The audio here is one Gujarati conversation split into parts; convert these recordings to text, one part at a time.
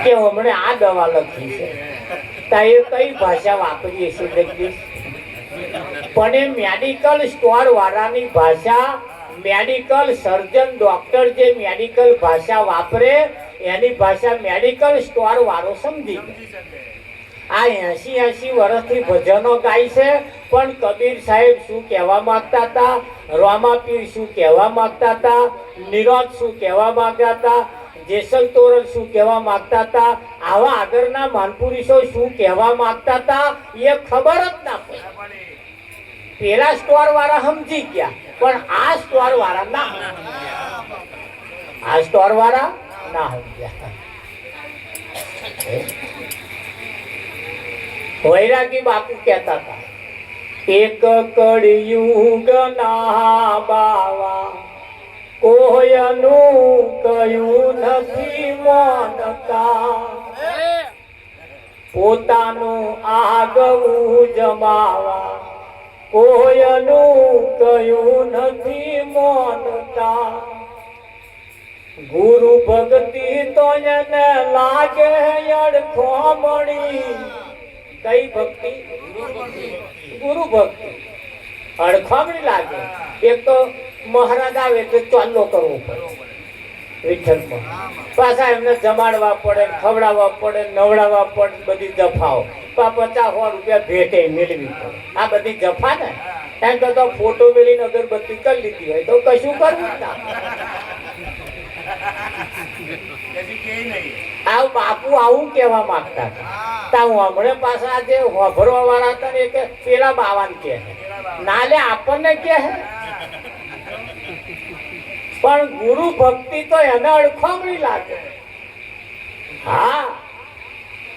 કે હમણે આ દવા લખી છે તા એ કઈ ભાષા વાપરીએ છીએ જગદીશ? પણ એ મેડિકલ સ્ટોર વાળાની ભાષા, મેડિકલ સર્જન ડોક્ટર જે મેડિકલ ભાષા વાપરે એની ભાષા મેડિકલ સ્ટોર વાળો સમજી આ 80 વર્ષથી ભજનો ગાય છે પણ કબીર સાહેબ શું કહેવા માંગતા હતા, રામાપીર શું કહેવા માંગતા હતા, નિરોધ શું કહેવા માંગતા હતા, જેસલ તોરલ શું કહેવા માંગતા હતા, આવા આગળના માનપુરુષો શું કહેવા માંગતા હતા એ ખબર જ ના પડે. પેલા સ્ટોર વાળા સમજી ગયા પણ આ સ્ટોર વાળા ના આ સ્ટોર વાળા ના સમજ્યા. વૈરાગી બાપુ કહેતા હતા એક કળિયુગ ના બાવા કોયનું કયું નથી માનતા, પોતાનું આગવું જમાવા કોયનું કયું નથી માનતા, ગુરુ ભક્તિ તો એને લાગે અડખોમણી. કઈ ભક્તિ? ગુરુ ભક્તિ અડખોમણી લાગે. એક તો મહારાજ આવે એટલે ચાલો કરવો પડે વિઠ્ઠલમાં, પાછા એમને જમાડવા પડે, ખવડાવવા પડે, નવડાવવા પડે, બધી જફાઓ. 50-100 રૂપિયા ભેટે મેળવી પડે. આ બધી જફા ને એમ કરતા ફોટો મેળવીને અગરબત્તી કરી લીધી હોય તો કશું કરવું ના. આ બાપુ આવું કેવા માંગતા હતા. હમણાં પાછા જે વાભરવા વાળા હતા ને કે પેલા બાવાને કે ના લે આપણને કે પણ ગુરુ ભક્તિ તો એને અડખોમણી લાગે. હા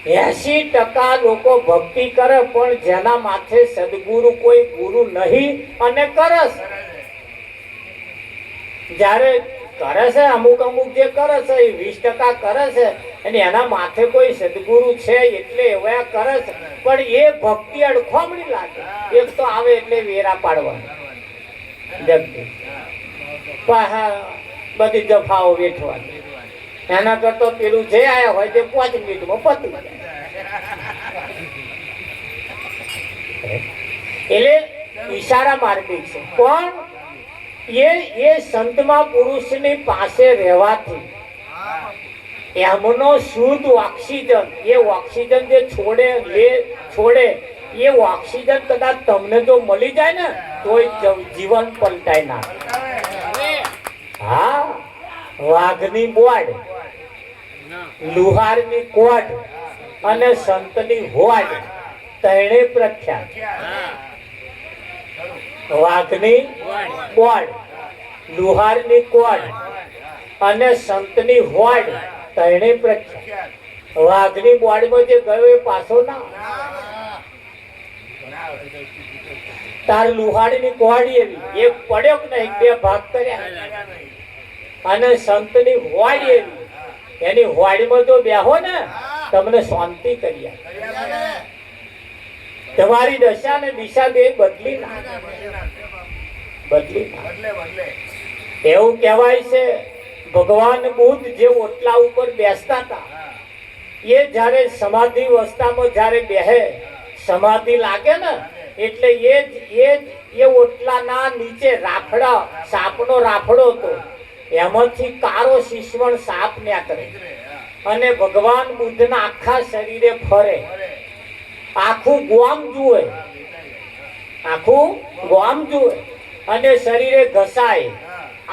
80% લોકો ભક્તિ કરે પણ જેના માથે સદગુરુ કોઈ ગુરુ નહીં અને કરે છે. જ્યારે કરે છે અમુક જે કરે છે એ 20% કરે છે અને એના માથે કોઈ સદગુરુ છે એટલે એવા કરે છે પણ એ ભક્તિ અડખોમણી લાગે. એક તો આવે એટલે વેરા પાડવાનું જગદીશ, બધી જફાઓ વેઠવાની. એના કરતો પેલું જે આયા હોય તે 5 મિનિટમાં પતી જાય. એટલે ઈશારા માર્ગી છે પણ એ સંતમાં પુરુષની પાસે રહેવાથી એમનો શુદ્ધ ઓક્સિજન, એ ઓક્સિજન જે છોડે એ ઓક્સિજન કદાચ તમને જો મળી જાય ને તો જીવન પલટાઈ નાખે. હા વાઘની બોડ, લુહારની કોડ અને સંતની હોડ ત્રણે પ્રખ્યાત. વાઘની બોડ, લુહારની કોડ અને સંતની હોડ ત્રણે પ્રખ્યાત. વાઘની બોડમાં જે ગયો એ પાછો ના. તાર લુહારની કોડી એવી એક પડ્યો કે નહીં, 2 ભાગ કર્યા. અને સંતની હોડ એવી એની હોડમાં જો બેહો ને તમને શાંતિ કરી આપે. તમારી દશા ને દિશા બે બદલી એવું કહેવાય છે. ભગવાન બુદ્ધ જે ઓટલા ઉપર બેસતા હતા એ જ્યારે સમાધિ અવસ્થામાં જ્યારે બેહે, સમાધિ લાગે ને એટલે એ ઓટલાના નીચે રાફડા, સાપનો રાફડો હતો, એમાંથી કાળો શીશવણ સાપ નીકળે અને ભગવાન બુદ્ધના આખા શરીરે ફરે. આખું ગામ જુએ, આખું ગામ જુએ અને શરીરે ઘસાય.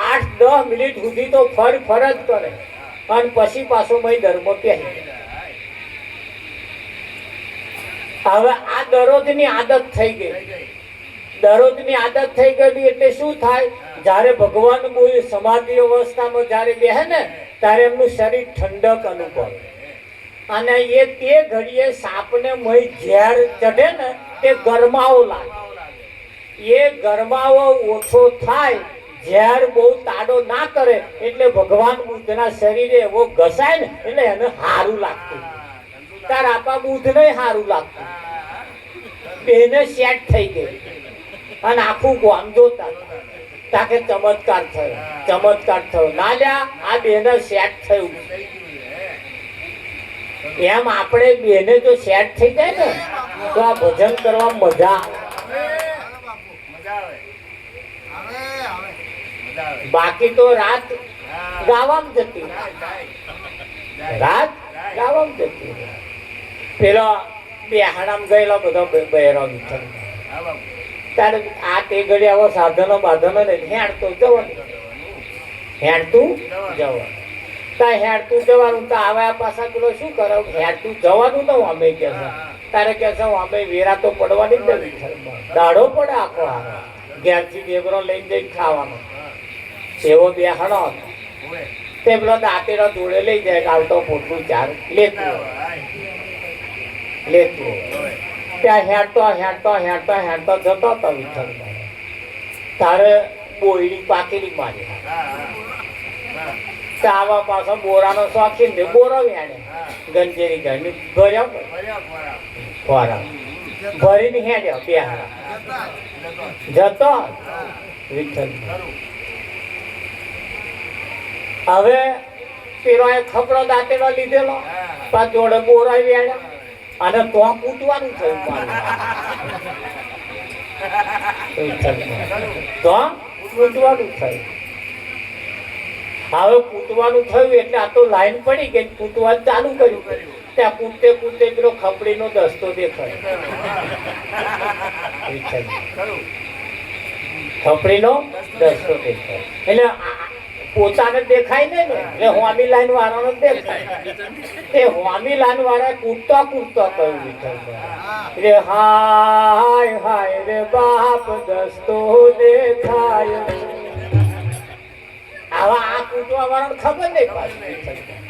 8-10 મિનિટ સુધી તો ફર જ કરે અને પછી પાછો મય ધર્મ પહેરી. હવે આ દરરોજની આદત થઈ ગઈ. દરરોજની આદત થઈ ગઈ એટલે શું થાય, જ્યારે ભગવાન બોલ સમાધિ અવસ્થામાં જ્યારે બેહે ને ત્યારે એમનું શરીર ઠંડક અનુભવે અને એ તે ઘડીએ સાપને મય ઝેર ચઢે ને તે ગરમાવો લાગે. એ ગરમાવો ઓછો થાય, ઝેર બહુ તાડો ના કરે એટલે ભગવાન બુદ્ધના શરીરે એવો ઘસાય ને એટલે એને સારું લાગતું. તાર આપા બુદ્ધને સારું લાગતું, બેને સેટ થઈ ગઈ અને આખું ગામ જોતા તાકે ચમત્કાર થયો. ના લ્યા આ બેને સેટ થયું. એમ આપણે બેને જો સેટ થઈ જાય ને તો આ ભજન કરવા મજા બાકી તો રાત ગાવામાં જતી રાત ગાવામાં જતી પેલો બેહાડામાં ગયેલો બધો બહેરો વિઠ્ઠલ તારે આ તે ઘડી આવો સાધનો બાધનો ને હેડતું જવાનું હેડતું જવાનું તો આવ્યા પાછા પેલો શું કરો હેડતું જવાનું તો અમે કે તારે કે અમે વેરા તો પડવાની જ નથી દાડો પડે આખો હારો ઘેરથી દેવરો લઈને જઈને ખાવાનો એવો બેહાડો હતો તે પેલો દાંતેડો જોડે લઈ જાય આવતો પોટલું ચાર લેતું ત્યાં હેડતો જતો હતો વિઠ્ઠલ તારે બોયડી પાકેલી મારી આવા પાછો બોરાનો શોખીન ને બોરો વેણે ગંજેરી ઘરની ભર્યો ખોરાક ભરીને હેડ્યો બેહાડા જતો વિઠ્ઠલ હવે પેલો એ ખપડો દાંતેલો લીધેલો પાછ જોડે બોરો વેણ્યો અને તો કૂટવાનું થયું તો કૂટવાનું થયું હવે કૂટવાનું થયું એટલે આ તો લાઈન પડી ગઈ કૂટવાનું ચાલુ કર્યું ત્યાં કૂટતે કૂટતે પેલો ખપડીનો દસ્તો દેખાય ખપડીનો દસ્તો દેખાય એટલે પોતાને દેખાય ને એટલે હોમી લાઈન વાળાનો દેખાય એ હોમી લાઈન વાળા કૂટતા કહ્યું વિઠ્ઠલ રે હાય હાય રે બાપ દસ્તો દેખાય આવા આ કૂટવા વાળાને ખબર નહીં પાછી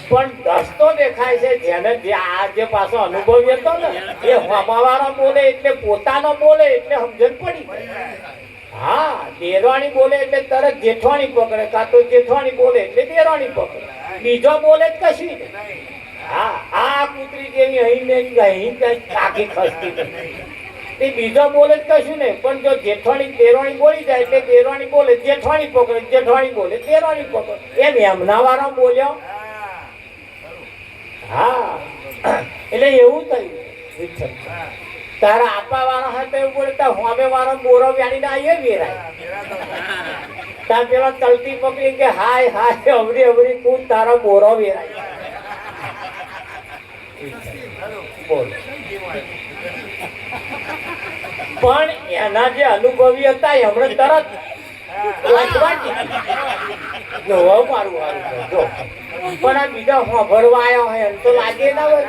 પણ દસ્તો દેખાય છે જેને જે આ જે પાછો અનુભવી હતો ને એ હોમાવાળો બોલે એટલે પોતાનો બોલે એટલે સમજણ પડી હા દેરવાણી બોલે એટલે તરત જેઠવાણી પકડે કાં તો જેઠવાણી બોલે એટલે દેરવાણી પકડે બીજો બોલે જ કશું નહીં હા આ કૂતરી જેવી અહીં આખી ખસતી તે બીજો બોલે જ કશું નહીં પણ જો જેઠવાણી દેરવાણી બોલી જાય એટલે દેરવાણી બોલે જેઠવાણી પકડે જેઠવાણી બોલે દેરવાણી પકડે એમ એમના વાળા બોલ્યો હા એટલે એવું થયું વિઠ્ઠલ તારા આપા વાળા હતા એવું બોલતા હોમે વાળો બોરો વ્યાણીને આવીએ વેરાય તાર પેલા તલતી પકડી કે હાય હાય અવરી તું તારો બોરો વેરાય બોલ પણ એના જે અનુભવી હતા એમણે તરત જો મારું વારું જો પણ આ બીજા ભરવા આવ્યા હોય એમ તો લાગે ના હોય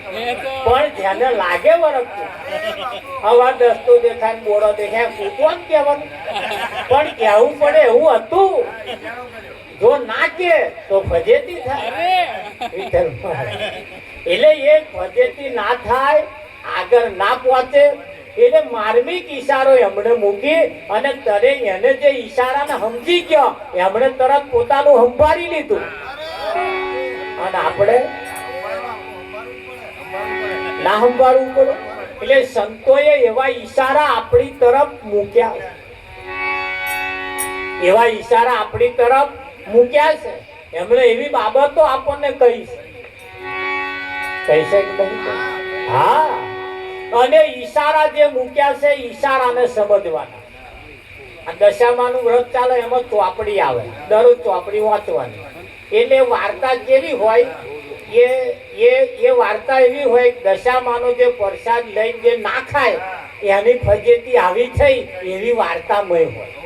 પણ જેને લાગે વરખ હવા દસ્તો દેખાય બોરો દેખાય કૂટવાનું કહેવાનું પણ કહેવું પડે એવું હતું જો ના કે તો ફજેતી થાય એટલે એ ફજેતી ના થાય આગળ ના પહોંચે એટલે માર્મિક ઈશારો એમણે મૂકી અને તરે એને જે ઈશારાને સમજી ગયો એમણે તરત પોતાનું સંભાળી લીધું અને આપણે ના સંભાળવું પડે એટલે સંતોએ એવા ઈશારા આપણી તરફ મૂક્યા છે એમણે એવી બાબતો આપણને કહી છે કે નહીં હા અને ઈશારા જે મૂક્યા છે ઈશારાને સમજવાના આ દશામાનું વ્રત ચાલે એમાં ચોપડી આવે દરરોજ ચોપડી વાંચવાની એટલે વાર્તા કેવી હોય એ વાર્તા એવી હોય દશામાનો જે પ્રસાદ લઈને જે ના ખાય એની ફજેતી આવી થઈ એવી વાર્તામય હોય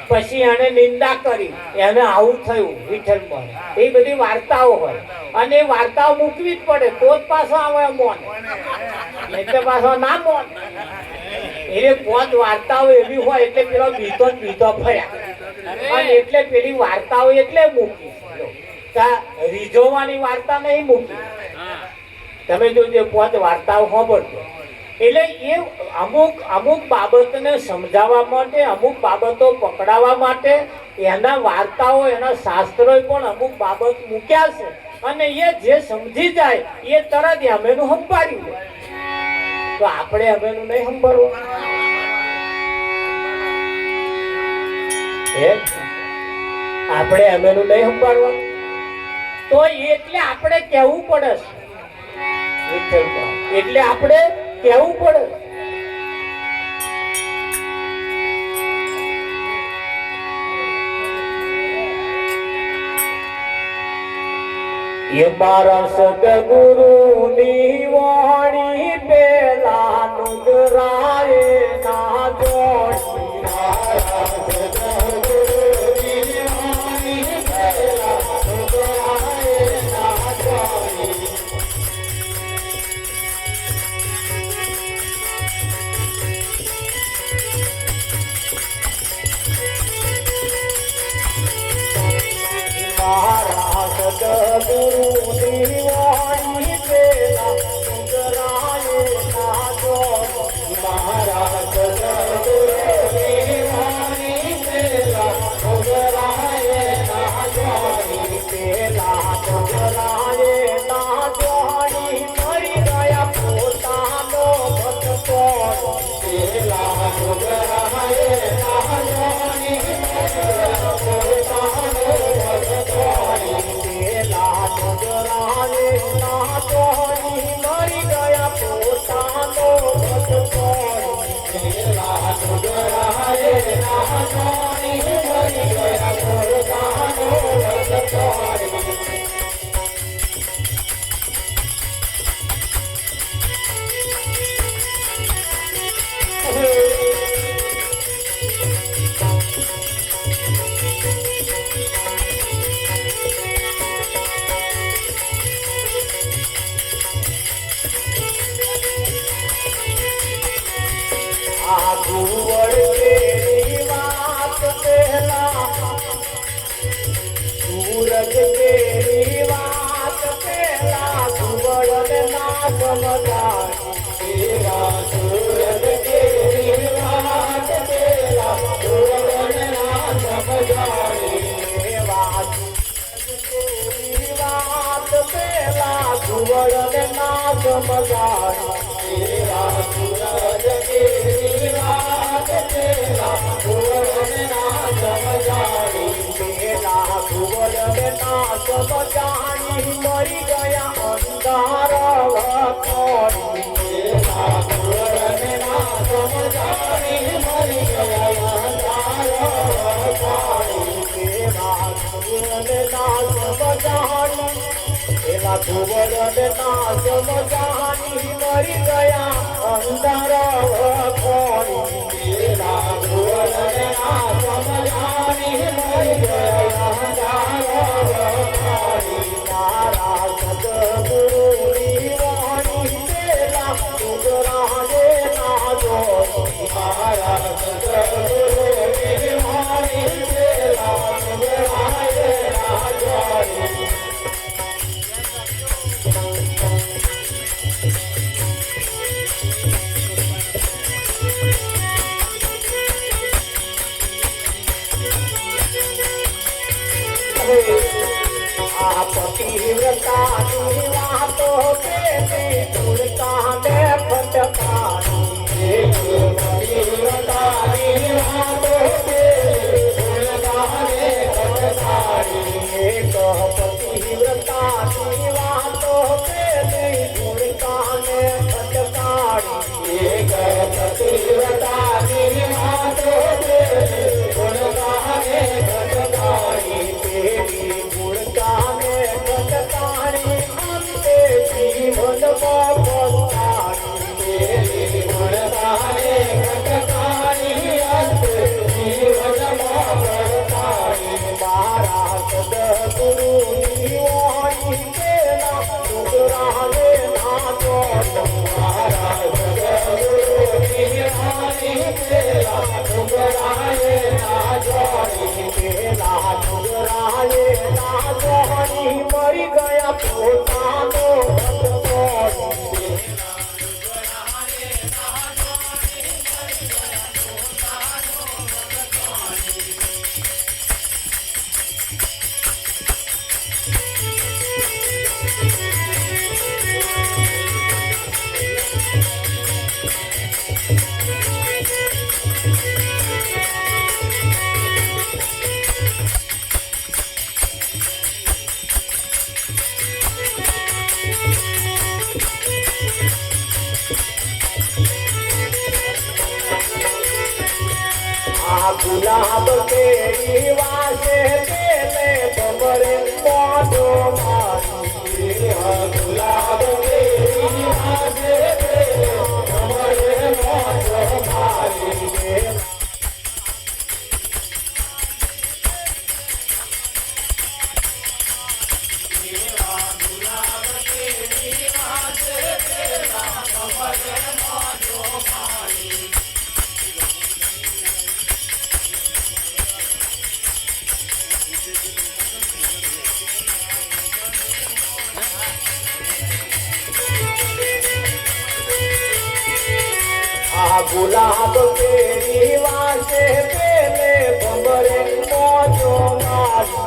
પછી એને નિંદા કરી એને આવું થયું વિઠ્ઠલ એ બધી વાર્તાઓ હોય અને એ વાર્તાઓ મૂકવી જ પડે તો જ પાછો આવે મોન એટલે પાછો ના મોન એટલે પોત વાર્તાઓ એવી હોય એટલે પેલો બીતો ફર્યા અને એટલે પેલી વાર્તાઓ એટલે મૂકી રીઝોવાની વાર્તા નહીં મૂકી તમે જો જે પોત વાર્તાઓ સાંભળજો એટલે એ અમુક બાબતને સમજાવવા માટે અમુક બાબતો પકડાવવા માટે એના વાર્તાઓ એના શાસ્ત્રોએ પણ અમુક બાબત મૂક્યા છે અને એ જે સમજી જાય એ તરત અમેનું સંભાળ્યું લે તો આપણે અમેનું નહીં સંભાળવું આપણે અમેનું નહીં સંભાળવા તો એટલે આપણે કહેવું પડે એટલે આપણે કહેવું પડે એ મારા સદગુરુની વાણી પેલા નુગરાએ ના જોડી મારા સદગુરુની વાણી પેલા નુગરાએ ના જોડી મારા સદગુરુની વાણી પેલા નુગરાએ ના જોડી મારા સદગુરુની વાણી પેલા નુગરાએ ના જોડી પેલા નુગરાએ ના જોડી મરી ગયા પોતાનો ભક્તો પેલા નુગરાએ ના જોડી પોતાનો ભક્તો પેલા નુગરાએ ના જોડી મરી ગયા પોતાનો ભક્તો પેલા નુગરાએ ના જોડી મરી ગયા પોતાનો ભક્તો આ ગુવડ કેરી વાત પહેલા સૂરજ કેરી વાત પહેલા ગુવડ ના સમજાય એવા સૂરજ કેરી વાત પહેલા ગુવડ ના સમજાય એવા કેરી વાત પહેલા ગુવડ ના સમજાય એવા સૂરજ કેરી વાત પહેલા ગુવડ ના સમજાય પેલા ગુવડ ના સમજાણી મરી ગયા અંધાર વખોડી પેલા ગુવડ ના સમજાણી મરી ગયા અંધાર વખોડી પેલા ગુવડ ના સમજાણી પેલા ગુવડ ના સમજાણી મરી ગયા અંધાર વખોડી પેલા ગુવડ ના સમજાણી મરી ગયા અંધાર વખોડી મારા સદગુરુની વાણી પેલા નુગરાએ ના જોડી મારા સદગુરુની વાણી પેલા નુગરાએ ના જોડી આ પતિવ્રતાની વાતો પેલી ભૂલતાને ફટકારી પતિવ્રતાની વાતો પેલી ભૂલતાને ફટકારી એક પતિવ્રતાની વાતો પેલી ભૂલતાને ફટકારી એક પતિવ્રતાની વાતો પેલી ભૂલતાને ફટકારી પેલી ભૂલતાને ફટકારી અંતે જીવન પસ્તારી પેલી ભૂલતાને ફટકારી અંતે જીવન પસ્તારી મારા સદગુરુની વાણી પેલા નુગરાએ ના જોડી મારા સદગુરુની વાણી પેલા નુગરાએ ના જોડી પેલા નુગરાએ ના જોડી મરી ગયા પોતાનો ભક્તો ગુલાબ કેરી વાસે પેલે ભમરે મોઢો મારી ગુલાબ કેરી વાસે પેલે ભમરે મોઢો મારી गुलाब केरी वासे पेले भमरे मोजो मारी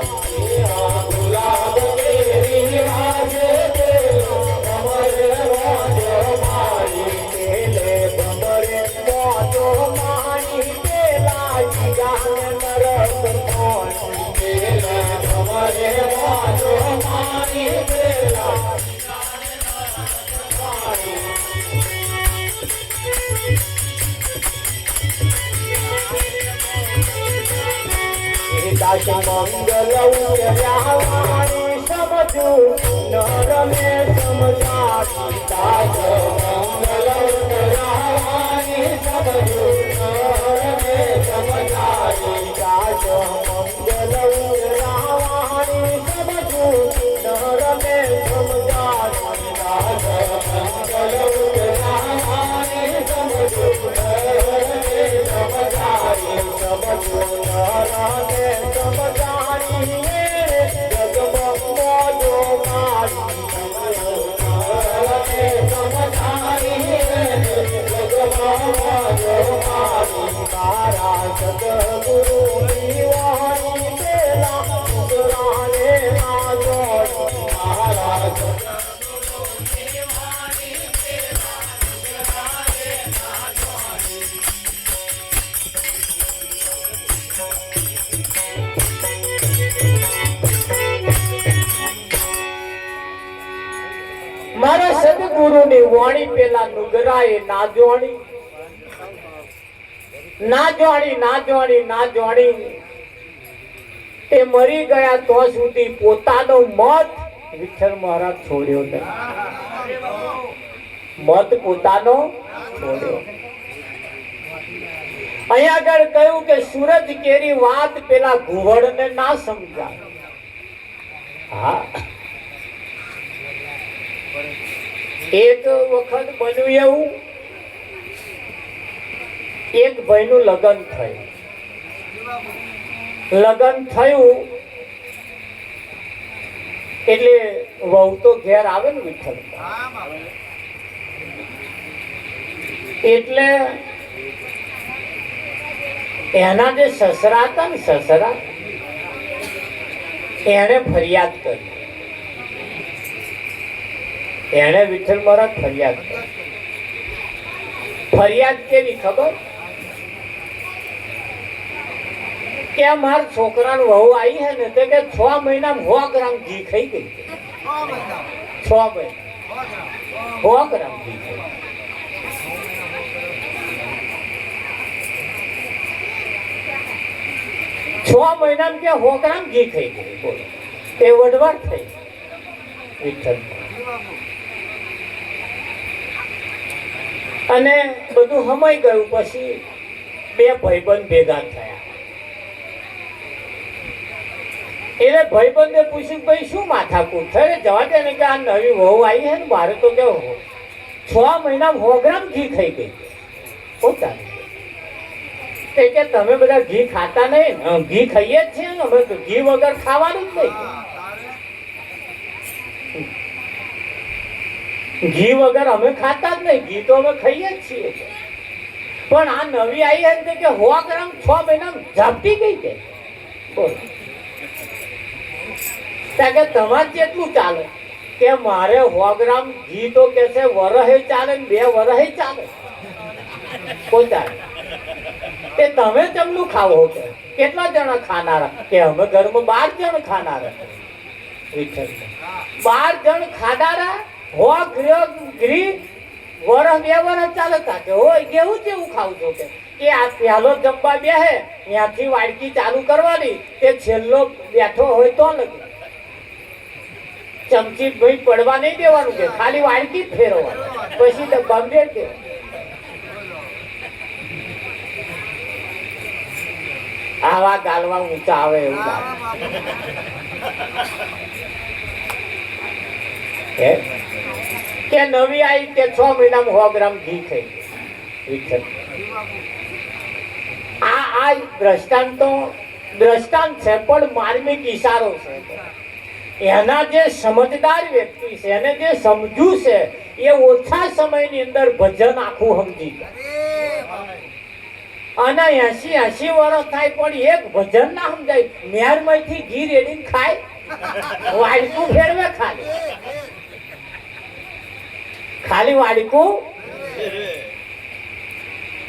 गुलाब केरी वासे पेले भमरे मोजो मारी पेले भमरे मोजो मारी पेला जीगाने नरक मोनी पेले भमरे मोजो मारी पेला दास मंगल व्यावाणी समझू नर में समझाती दास मंगल व्यावाणी समझू नर में समझाती दास मंगल व्यावाणी समझू नर में समझाती दास मंगल व्यावाणी समझू नर में समझाती समझू नर में समझानी जगमग मोजो मारी समझानी जगमग मोजो मारी तारा सतगुरु की वाणी तेरा सुराने ना जोड़ी महाराज सतगुरु की वाणी तेरा सुराने ना जोड़ी મારા સદગુરુની વાણી પેલા નુગરાએ ના જોણી તે મરી ગયા તો સુધી પોતાનો મત વિઠ્ઠલ મહારાજ છોડ્યો નહીં મત પોતાનો છોડ્યો અહીંયા આગળ કહ્યું કે સૂરજ કેરી વાત પેલા ઘુવડને ના સમજાય હા એક વખત બન્યું એવું એક ભાઈનું લગ્ન થયું એટલે વહુ તો ઘેર આવે ને વિઠ્ઠલ એટલે એના જે સસરા હતા ને સસરા એને ફરિયાદ કરી એને વિઠ્ઠલ મહારાજ ફરિયાદ કેવી ખબર કે મારા છોકરાનું વહુ આવી છે ને તે કે 6 મહિનામાં 100 ગ્રામ ઘી ખાઈ ગઈ 6 મહિના 100 ગ્રામ ઘી ખાઈ 6 મહિનામાં કે 100 ગ્રામ ઘી ખાઈ ગઈ બોલો તે વડવાટ થઈ વિઠ્ઠલ અને બધું હમાઈ ગયું પછી બે ભાઈબંધ ભેગા થયા એટલે ભાઈબંધે પૂછ્યું ભાઈ શું માથાકૂટ થઈ જવા દે ને કે આ નવી વહુ આવી છે ને મારે તો કે 6 મહિનામાં 100 ગ્રામ ઘી ખાઈ ગઈ પોતાની તે કે તમે બધા ઘી ખાતા નહીં ઘી ખાઈએ જ છીએ ને અમે તો ઘી વગર ખાવાનું જ નહીં ઘી વગર અમે ખાતા જ નહીં ઘી તો અમે ખાઈએ જ છીએ પણ આ નવી આવી હતી કે 100 ગ્રામ 6 મહિનામાં ઝાપટી ગઈ છે બોલો કે તમારે જેટલું ચાલે કે મારે 100 ગ્રામ ઘી તો કે છે વરહે ચાલે ને 2 વરહે ચાલે કોઈ ચાલે તે તમે જમનું ખાવો કે કેટલા જણા ખાનારા કે અમે ઘરમાં 12 જણ ખાનારા 12 જણ ખાનારા ઘી વરસ 2 વરસ ચાલે કે હોય કેવું કેવું ખાવું છો કે કે આ પહેલો જમવા બેહે ત્યાંથી વાડકી ચાલુ કરવાની, તે છેલ્લો બેઠો હોય તો નથી. ચમચી ભાઈ પડવા નહીં દેવાનું કે ખાલી વાડકી જ ફેરવવાનું, પછી ડબ્બા બેઠ દેવાનું. આવા ગાલવા ઊંચા આવે એવું લાગે કે નવી આવી કે 6 મહિનામાં 100 ગ્રામ ઘી થઈ ગયું. આ દ્રષ્ટાંત છે પણ માર્મિક ઈશારો છે. એના જે સમજદાર વ્યક્તિ છે, એને જે સમજુ છે, એ ઓછા સમયની અંદર ભજન આખું સમજી જાય. અને 80 વર્ષ થાય પણ એક ભજન ના સમજાય. મેરમાંથી ઘી રેડીને ખાય, વાડકું ફેરવે, ખાલી વાડકું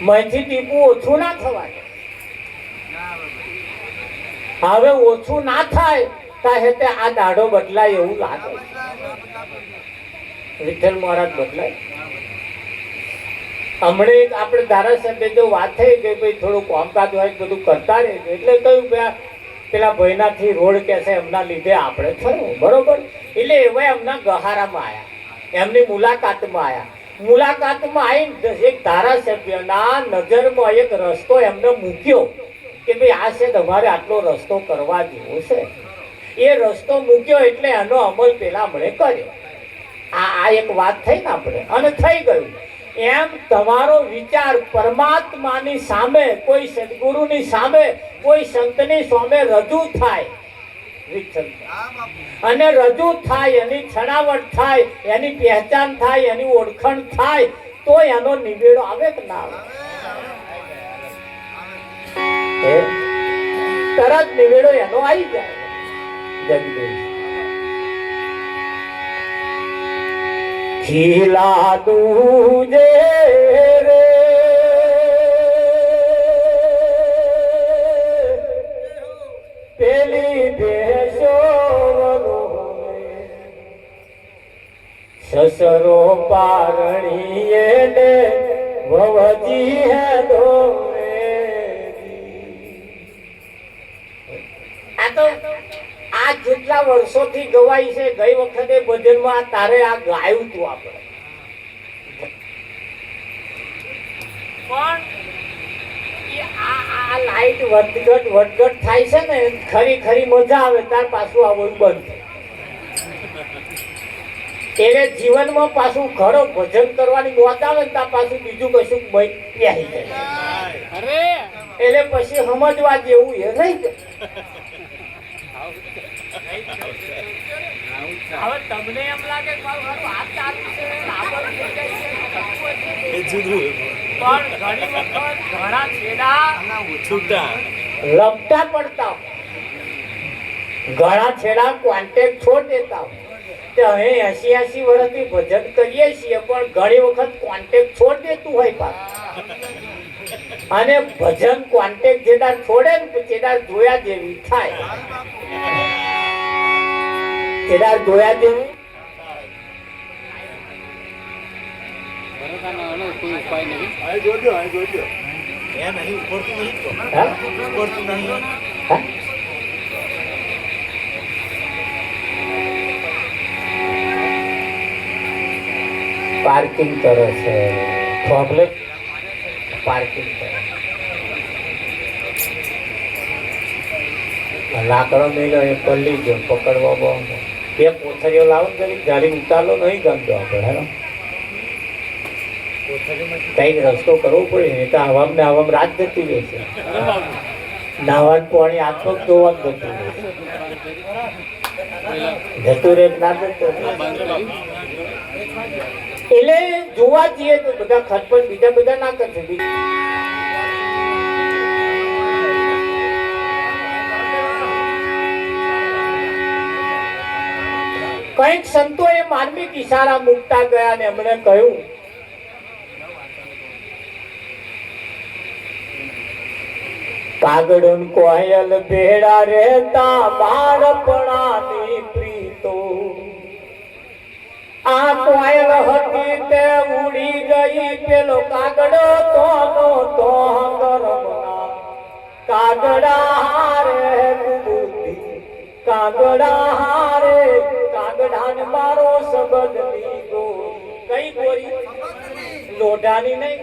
મયથી ટીપું ઓછું ના થવાય. હવે ઓછું ના થાય તે આ દાઢો બદલાય એવું લાગે. વિઠ્ઠલ મહારાજ બદલાય. હમણે આપણે ધારાસભ્ય જો વાત થઈ ગઈ ભાઈ થોડું કામકાજ હોય બધું કરતા રહે, એટલે કહ્યું પેલા ભાઈનાથી રોડ કે છે એમના લીધે આપણે થયું બરોબર. એટલે એવા એમના ગહારામાં આવ્યા, એમની મુલાકાતમાં આવ્યા. મુલાકાતમાં આવીને એક ધારાસભ્યના નજરમાં એક રસ્તો એમને મૂક્યો કે ભાઈ આ છે તમારે આટલો રસ્તો કરવા જેવો છે. એ રસ્તો મૂક્યો એટલે એનો અમલ પેલા મળે કર્યો. આ એક વાત થઈ ને આપણે, અને થઈ ગયું. એમ તમારો વિચાર પરમાત્માની સામે, કોઈ સદગુરુની સામે, કોઈ સંતની સામે રજૂ થાય, અને રજૂ થાય, એની છણાવટ થાય, એની પહેચાન થાય, એની ઓળખાણ થાય, તો એનો નિવેડો આવે કે ના આવે? તરત નિવેડો એનો આવી જાય. જગદીશ ખીલા દૂજે રે પેલી ભેંસો સસરો પારણીએ ને વવજી હે દોરે. આ જેટલા વર્ષોથી ગવાય છે, ગઈ વખતે ભજનમાં તારે આ ગાયું તું આપણે. પણ આ લાઈટ વધઘટ થાય છે ને, ખરી મજા આવે તાર પાછું આવું બંધ. એટલે જીવનમાં પાછું ઘણો ભજન કરવાની મોત આવે ને તાર પાછું બીજું કશું બેસી જાય. એટલે પછી સમજવા જેવું એ રહી જાય. હવે તમને એમ લાગે કે મારું હાથ ચાલુ છે, પણ ઘણી વખત ઘણા છેડા છૂટા લપટા પડતા, ઘણા છેડા કોન્ટેક્ટ છોડ દેતા. તે હવે 80 વર્ષથી ભજન કરીએ છીએ, પણ ઘણી વખત કોન્ટેક્ટ છોડ દેતું હોય પાછું. અને ભજન કોન્ટેક્ટ જેદાર છોડે ને તેદાર જોયા જેવી થાય. તેદાર જોયા જેવી પાર્કિંગ કરે છે, પાર્કિંગ કરે. લાકડો મેળો એ પલ્લી ગયો પકડવા બહુ. બે કોથળીઓ લાવો ને ગાડી ઉતારો નહીં ગમતો આપણે. કઈક રસ્તો કરવો પડે ને તો હવામાં ને હવામાં રાત જતી રહેશે. નાવાનું પાણી આત્મક જોવાનું જતું રહે ના જતું. એટલે જોવા જઈએ તો બધા ખટપટ બીજા બધા ના કરશે. કઈક સંતો એ માર્મિક ઈશારા મૂકતા ગયા ને એમણે કહ્યું કાગડન કોયલ ભેડા રહેતા બાળપણાની પ્રીતો. આ કોયલ હતી તે ઉડી ગઈ, પેલો કાગડો તો કાગડા રે બુદ્ધિ કાગડા રે કાગડાને મારો શબ્દ ની ગોરી કઈ ગોરી લોઢાની નહીં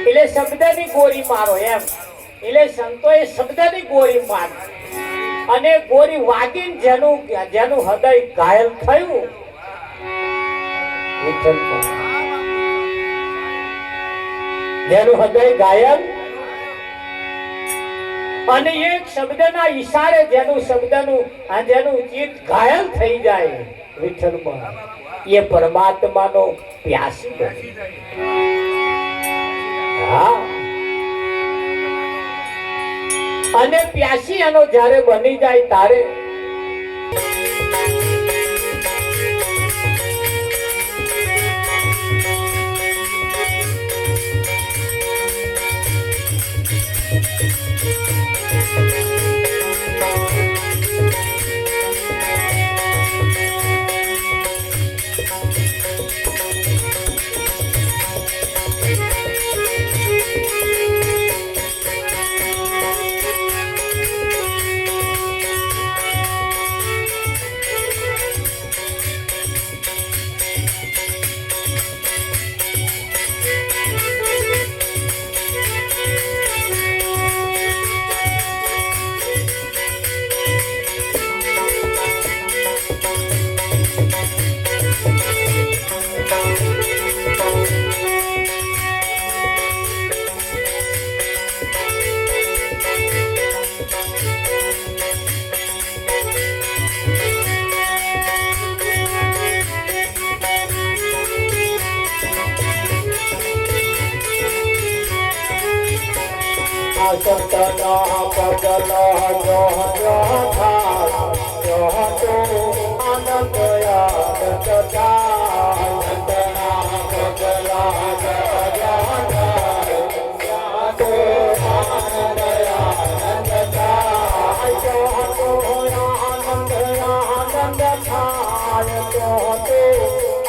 એટલે શબ્દની ગોરી મારો એમ એટલે સંતોએ શબ્દની ગોરી મારી અને ગોરી વાગીને જેનું હૃદય ઘાયલ થયું જેનું હૃદય ઘાયલ અને એક શબ્દના ઈશારે જેનું ચિત્ત ઘાયલ થઈ જાય વિઠ્ઠલમાં એ પરમાત્માનો પ્યાસી બને. હા અને પ્યાસી એનો જ્યારે બની જાય તારે સંતના પગલા જો થાય જો તો આનંદ યાદ થાય સંતના પગલા જો થાય તો આનંદ યાદ થાય જો તો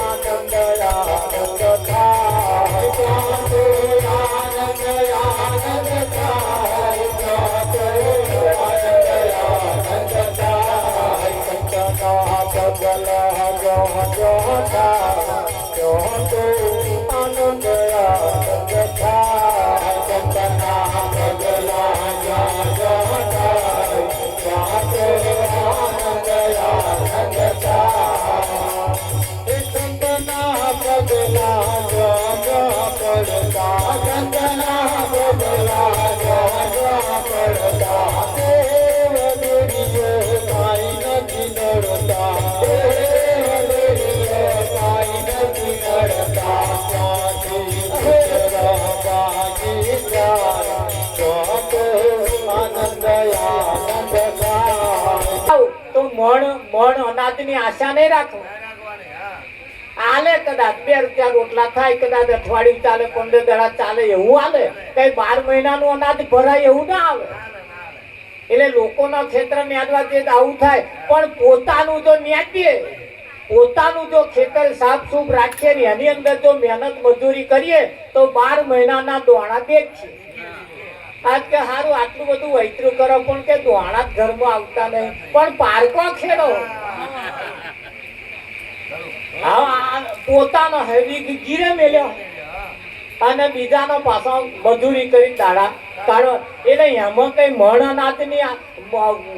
આનંદ થાય તો આનંદ યાદ થાય તો મણ અનાજની આશા નહીં રાખો. આલે કદાચ 2 રૂપિયા રોટલા થાય, કદાચ અઠવાડિયું ચાલે, 15 દાડા ચાલે એવું હાલે. કઈ 12 મહિનાનું અનાજ ભરાય એવું ના આવે. એટલે લોકોના ખેતર ન્યાદવા તે આવું થાય, પણ પોતાનું જો ન્યાદીએ, પોતાનું જો ખેતર સાફ સૂફ રાખીએ ને એની અંદર જો મહેનત મજૂરી કરીએ તો 12 મહિનાના દોણા દેખશે. આજ કે સારું આટલું બધું વૈતરું કરો પણ કે દોણા જ ઘરમાં આવતા નહીં, પણ પારકો ખેડો. પોતાનો હેવી ગીરે મેલ્યો અને બીજાનો પાછો મજૂરી કરી દાડા કાઢો. એટલે એમાં કઈ મણ અનાજની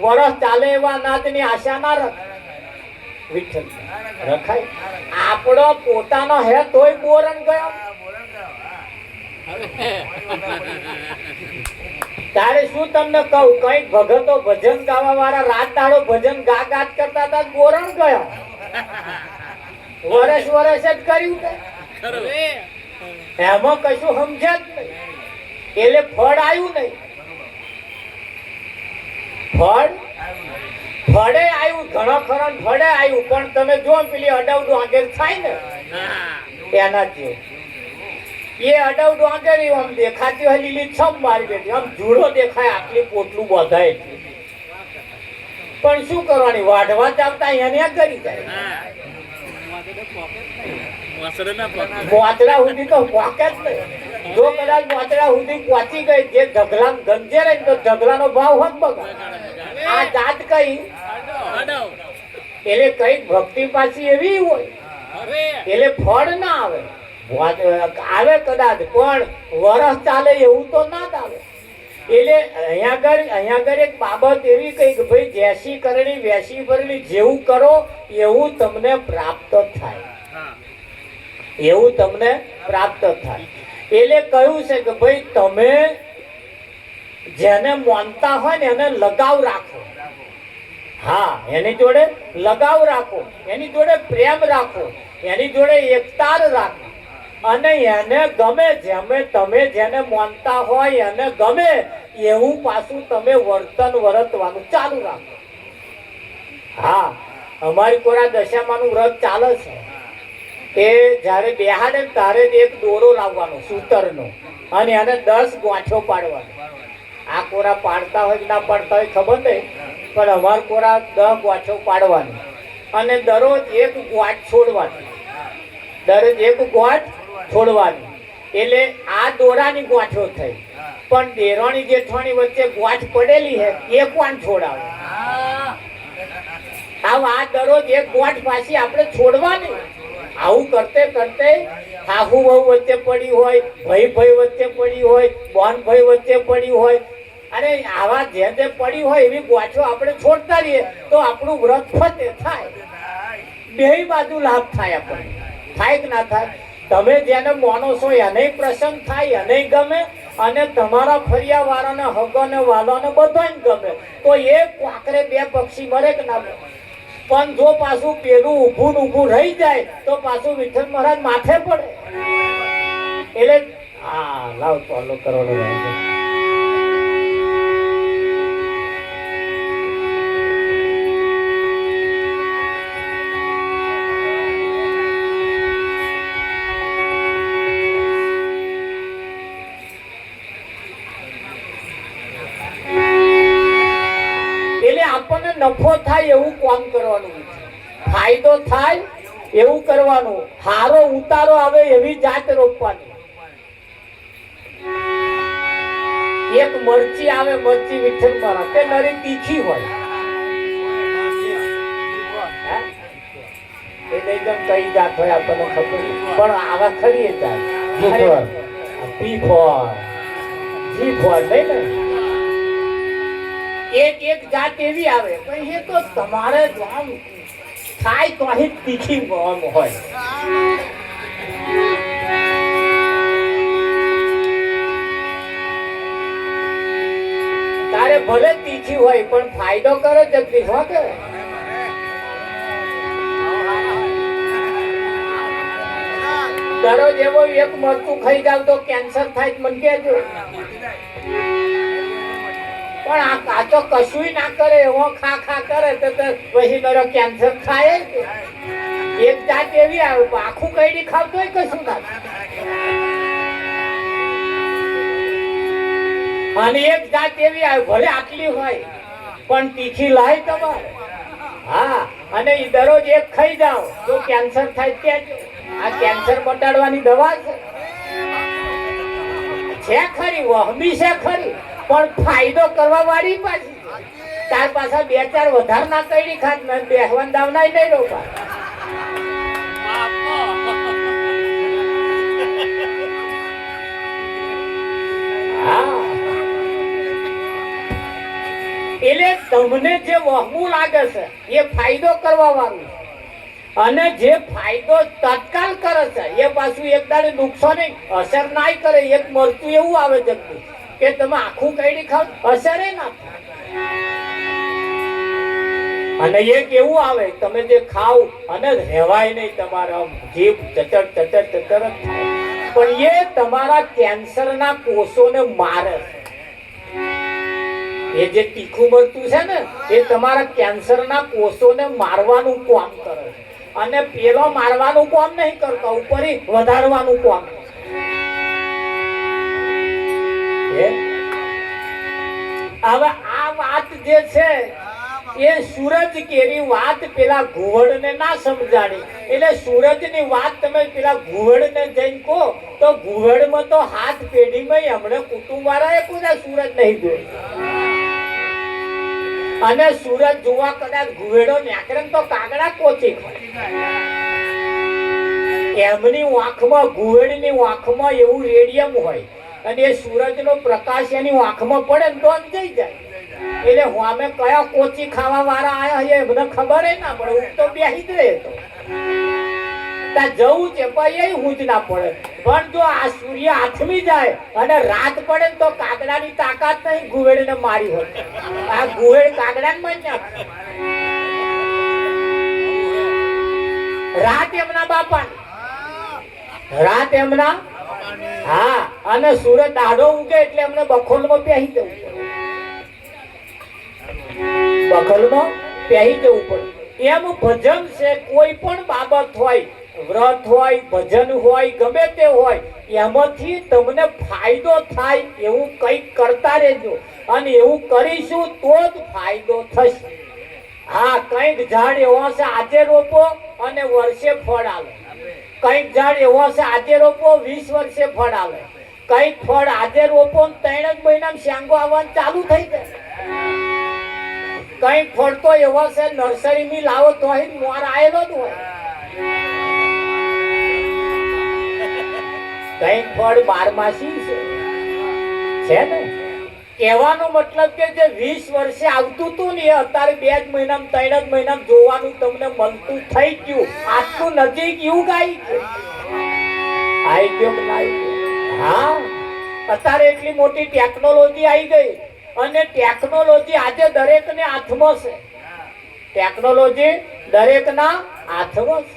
વરસ ચાલે એવા અનાજની આશા ના વિઠ્ઠલ રખાય. આપણો પોતાનો હે તોય બોરણ ગયો. તારે શું તમને કહું, કઈ ભગતો ભજન ગાવા વાળા રાત દાડો ભજન ગા ગાત કરતા હતા, બોરણ ગયો. વર્ષ જ કર્યું એમાં કશું સમજ્યા જ નહીં. એટલે ફળ આવ્યું નહીં. ફળે આવ્યું ઘણો ખરો, ફળે આવ્યું પણ તમે જો પેલી અડવડું આગળ થાય ને એના જેવું. એ અડવડું આગળ આમ દેખાતી હોય લીલી છમ મારી બેઠી, આમ જુડો દેખાય આટલી પોટલું બધાય. પણ શું કરવાની, વાઢવા ચાલતા એને કરી જાય. મોતરા સુધી તો પોકે જ નહીં. જો કદાચ મોતરા સુધી પહોંચી ગઈ, જે ઢગલા ગંજે રહે તો ઢગલાનો ભાવ હોત બગા. આ જાત કઈ એટલે કઈક ભક્તિ પાછી એવી હોય એટલે ફળ ના આવે. આવે કદાચ પણ વરસ ચાલે એવું તો ના જ આવે. એટલે અહીંયા આગળ એક બાબત એવી કઈ કે ભાઈ જેસી કરણી વેસી ભરણી, જેવું કરો એવું તમને પ્રાપ્ત થાય, એવું તમને પ્રાપ્ત થાય. એટલે કહ્યું છે કે ભાઈ તમે જેને માનતા હોય ને એને લગાવ રાખો. હા, એની જોડે લગાવ રાખો, એની જોડે પ્રેમ રાખો, એની જોડે એકતાર રાખો. અને એને ગમે, જેમે તમે જેને માનતા હોય એને ગમે એવું પાછું તમે વર્તન વર્તવાનું ચાલુ રાખો. હા, અમારી કોરા દશામાનું વ્રત ચાલે છે. એ જ્યારે બેહાડે ત્યારે એક દોરો લાવવાનો સૂતરનો અને એને 10 ગોઠો પાડવાનો. આ કોરા પાડતા હોય કે ના પાડતા હોય ખબર નહીં, પણ અમાર કોરા 10 ગોઠો પાડવાની અને દરરોજ એક ગોઠ છોડવાની, દરરોજ એક ગોઠ છોડવાની. એટલે આ દોરાની ગોઠો થઈ. પણ દેરાણી જેઠાણી વચ્ચે ગોઠ પડેલી છે એ કોણ છોડાવે? આ દરરોજ એક ગોઠ પાછી આપણે છોડવાની. આવું કરતે કરતે હાહુ બહુ વચ્ચે પડી હોય, ભાઈ વચ્ચે પડી હોય, બોન ભાઈ વચ્ચે પડી હોય, અને આવા જે પડી હોય એવી ગોઠો આપણે છોડતા રહીએ તો આપણું વ્રત ફતે થાય. બેય બાજુ લાભ થાય આપણને. થાય કે ના થાય? તમે જેને માનો છો એને પ્રસન્ન થાય, એને ગમે, અને તમારા ફરિયા વાળાને હગોને વાલોને બધાને ગમે. તો એક વાકરે 2 પક્ષી મરે કે ના? પણ જો પાછું પેલું ઊભું રહી જાય તો પાછું વિઠ્ઠલ મહારાજ માથે પડે. એટલે હા, લાવ ચાલો કરોડો. આપણને નફો થાય એવું કામ કરવાનું, ફાયદો થાય એવું કરવાનું, હારો ઉતારો આવે એવી જાત રોપવાની. એક મરચી આવે, મરચી વિઠ્ઠલ મહારાજ કે નરી તીખી હોય, એટલે એકદમ કઈ જાત હોય આપણને ખબર, પણ આવા ખરી એ જાત G4 નહીં ને. એક જાત એવી આવે પણ એ તો તમારે આમ ખાય તો અહીં તીખી હોય. તારે ભલે તીખી હોય પણ ફાયદો કરો જગદીશ. હો કે દરરોજ એવો એક મરચું ખાઈ જાવ તો કેન્સર થાય મને કહેજો. પણ આ કાચો કશું ના કરે, એવો ખા કરે તો પછી મારો કેન્સર થાય. એક જાત એવી આવે આખું કઈ ખાવતો હોય કશું ના. અને એક જાત એવી આવે ભલે આટલી હોય પણ તીખી લાય તમારે. હા, અને દરરોજ એક ખાઈ જાઓ તો કેન્સર થાય. ત્યાં આ કેન્સર મટાડવાની દવા છે ખરી, વહમી છે ખરી, પણ ફાયદો કરવા વાળી પાછી. તાર પાછા 2-4 વધારે ના કઈ ખાત ને બેહવાન દાવના નહીં રોપા. એટલે તમને જે વહમું લાગે છે એ ફાયદો કરવા વાળું, અને જે ફાયદો તત્કાલ કરે છે એ પાછું એક દાડે નુકસાન અસર ના કરે. એક મરચું એવું આવે જગતું કે તમે આખું કઈ ખાવ અસર ના થાય, અને એક એવું આવે તમે જે ખાવ અને રહેવાય નહીં, તમારા જીભ ચચર ચચર ચચર જ થાય, પણ એ તમારા કેન્સરના કોષોને મારે છે. એ જે તીખું મરચું છે ને એ તમારા કેન્સરના કોષોને મારવાનું કામ કરે છે, અને પેલો મારવાનું કામ નહીં કરતો, ઉપર વધારવાનું કામ. હવે આ વાત જે છે એ સૂરજ કેરી વાત પેલા ઘુવડને ના સમજાણી, એટલે સૂરજની વાત તમે પેલા ઘુવડને જઈને કહો તો ઘુવડમાં તો હાથ પેઢીમાં હમણાં કુટુંબ વાળાએ પૂરા સૂરજ નહીં જોયું, અને સૂરજ જોવા કદાચ ઘુવેડો નેકળે તો કાગડા કોચી એમની આંખમાં, ઘુવેડની આંખમાં એવું રેડિયમ હોય અને એ સૂરજનો પ્રકાશ એની આંખમાં પડે ને તો જઈ જાય, એટલે હું અમે કયા કોચી ખાવા વાળા આયા છે મને ખબર ના પડે, હું તો બેહી જ રહેતો જવું છે પણ એ હું જ ના પડે. પણ જો આ સૂર્ય આથમી જાય અને રાત પડે ને તો કાગડાની તાકાત નહીં ઘુવેડને મારી હોય, આ ઘુવેડ કાગડાને મારી નાખે. રાત એમના બાપાની, રાત એમના, હા, અને સૂરજ દાઢો ઉગે એટલે એમને બખોલમાં બેહી જવું પડે, બખોલમાં બેહી જવું પડે. એમ ભજન છે, કોઈ પણ બાબત હોય, વ્રત હોય, ભજન હોય, ગમે તે હોય, એમાંથી તમને ફાયદો થાય એવું કંઈક કરતા રહેજો, અને એવું કરીશું તો જ ફાયદો થશે. હા, કંઈક ઝાડ એવા છે આજે રોપો અને વર્ષે ફળ આવે, કંઈક ઝાડ એવા છે આજે રોપો 20 વર્ષે ફળ આવે, કંઈક ફળ આજે રોપો 3 જ મહિનામાં શેંગો આવવાનું ચાલુ થઈ જાય, કંઈક ફળ તો એવા છે નર્સરીમાં લાવો તો મોર આવેલો જ હોય, કંઈક ફળ બારમાસી છે ને. કહેવાનો મતલબ કે જે 20 વર્ષે આવતું હતું ને એ અત્યારે 2 જ મહિનામાં 3 જ મહિનામાં જોવાનું તમને મળતું થઈ ગયું. આટલું નજીક યુગ આવી ગયો કે ના? હા, અત્યારે એટલી મોટી ટેકનોલોજી આવી ગઈ, અને ટેકનોલોજી આજે દરેકને હાથમાં છે, ટેકનોલોજી દરેકના હાથમાં છે,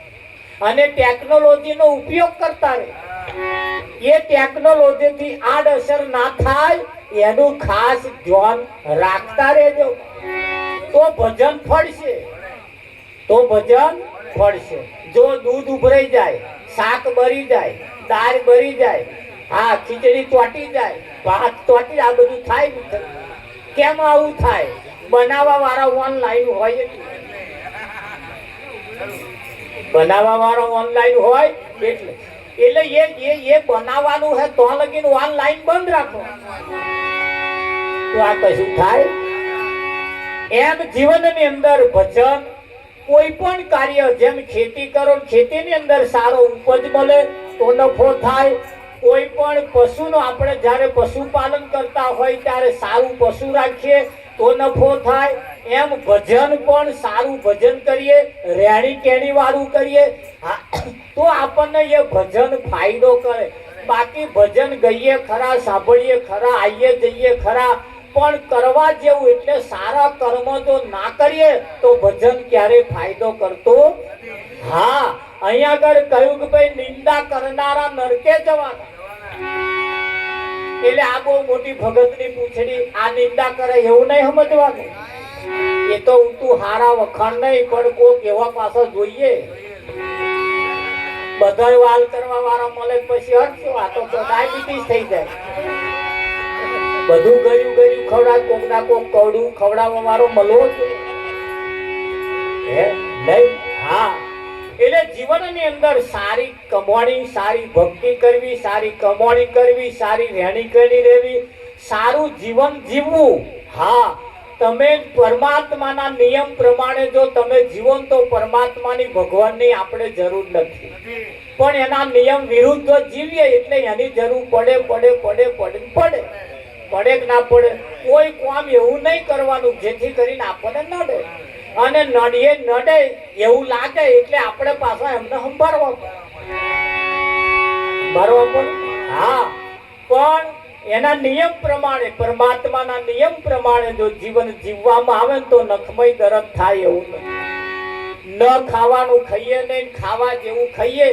અને ટેકનોલોજીનો ઉપયોગ કરતા રહે. એ ટેકનોલોજીથી આડઅસર ના થાય એનું ખાસ ધ્યાન રાખતા રહેજો, તો ભજન ફળશે, તો ભજન ફળશે. જો દૂધ ઉભરાઈ જાય, શાક બરી જાય, દાળ બરી જાય, હા, ખીચડી ચોટી જાય, ભાત ચોટી, આ બધું થાય. કેમ આવું થાય? બનાવવા વાળા ઓનલાઈન હોય, બનાવવા વાળા ઓનલાઈન હોય એટલે એ બનાવવાનું છે તો લગીને ઓનલાઈન બંધ રાખો તો આ કશું થાય? એમ જીવનની અંદર ભજન, કોઈ પણ કાર્ય, જેમ ખેતી કરો, ખેતીની અંદર સારો ઉપજ મળે તો નફો થાય. કોઈ પણ પશુનો આપણે જ્યારે પશુપાલન કરતા હોય ત્યારે સારું પશુ રાખીએ તો નફો થાય. એમ ભજન પણ સારું ભજન કરીએ, રેણી કેણી વાળું કરીએ તો આપણને એ ભજન ફાયદો કરે. બાકી ભજન ગઈએ ખરા, સાંભળીએ ખરા, આવીએ જઈએ ખરા, પણ કરવા જેવું એટલે સારા કર્મ જો ના કરીએ તો ભજન ક્યારે ફાયદો કરતો. હા, અહીંયા આગળ કહ્યું કે ભાઈ નિંદા કરનારા નરકે જવાના, એટલે આ બહુ મોટી ભગતની પૂંછડી, આ નિંદા કરે એવું નહીં સમજવાનું. એ તો તું હારા વખાણ નહીં, પણ કોક એવા પાછા જોઈએ. બધા વાલ કરવા વાળા મળે પછી હટશો, આ તો ડાયાબિટીસ થઈ જાય. બધું ગયું ગયું ખવડાવ, કોક ના કોક કવડું ખવડાવવા વાળો મળવો હે નહીં. હા, એટલે જીવનની અંદર સારી કમાણી, સારી ભક્તિ કરવી, સારી કમાણી કરવી, સારી રહેણી કરણી રહેવી, સારું જીવન જીવવું. હા, તમે પરમાત્માના નિયમ પ્રમાણે જો તમે જીવો તો પરમાત્માની, ભગવાનની આપણે જરૂર નથી, પણ એના નિયમ વિરુદ્ધ જીવીએ એટલે એની જરૂર પડે પડે પડે પડે પડે પડે કે ના પડે. કોઈ કામ એવું નહીં કરવાનું જેથી કરીને આપણને નડે, અને નડીએ નડે એવું લાગે એટલે આપણે પાછા એમને સંભાળવા પડે. હા, પણ એના નિયમ પ્રમાણે, પરમાત્માના નિયમ પ્રમાણે જો જીવન જીવવામાં આવે તો નખમય દરદ થાય એવું નથી. ન ખાવાનું ખાઈએ નહીં, ખાવા જેવું ખાઈએ,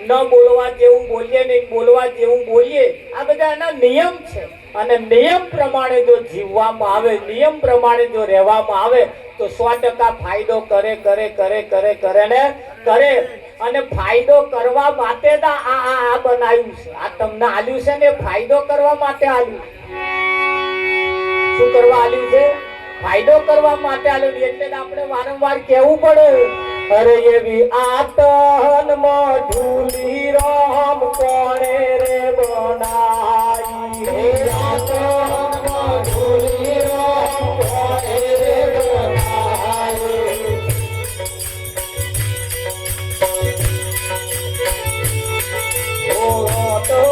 ન બોલવા જેવું બોલીએ નહીં, બોલવા જેવું બોલીએ, આ બધા એના નિયમ છે. અને નિયમ પ્રમાણે જો જીવવામાં આવે, નિયમ પ્રમાણે જો રહેવામાં આવે તો 100% ફાયદો કરે કરે કરે કરે કરે ને કરે. અને ફાયદો કરવા માટે આ બનાવ્યું છે, આ તમને આલ્યું છે ને, ફાયદો કરવા માટે આલ્યું. શું કરવા આલ્યું છે? ફાયદો કરવા માટે આલ્યો ને એટલે જ આપણે વારંવાર કહેવું પડે અરે એવી આતન મધુલી રામ કોણે રે બનાઈ આતન મધુલી રામ કોણે રે બનાઈ ઓ તો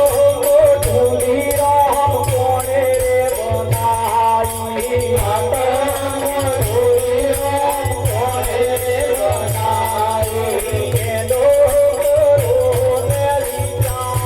મધુલી રામ કોણે રે બનાઈ આતન મધુલી રામ કોણે રે બનાઈ એનો રોને લીધા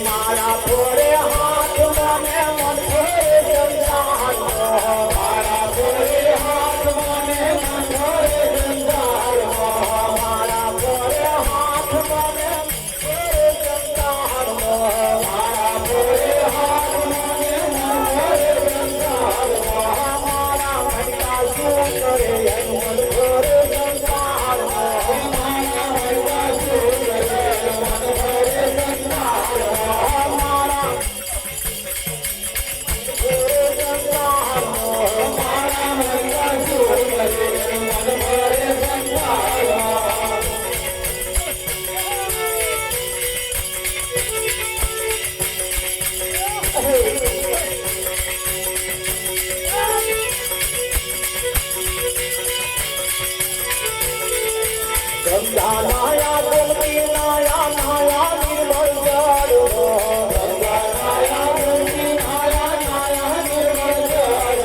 મારા ભોરે હાથ મને મન ભરે સંસાર મારા ભોરે હાથ મને મન ભરે સંસાર મારા ભોરે હાથ મને ભરે સંસાર મારા ભોરે હાથ મને મન ભરે સંસાર મારા મનકા શું કરે મન ભરે સંસાર મારા મનકા શું કરે મન ભરે સંસાર ગંગા નાયા ગોમતી નાયા નાયા નિર્મળ જળ ગંગા નાયા ગોમતી નાયા નાયા નિર્મળ જળ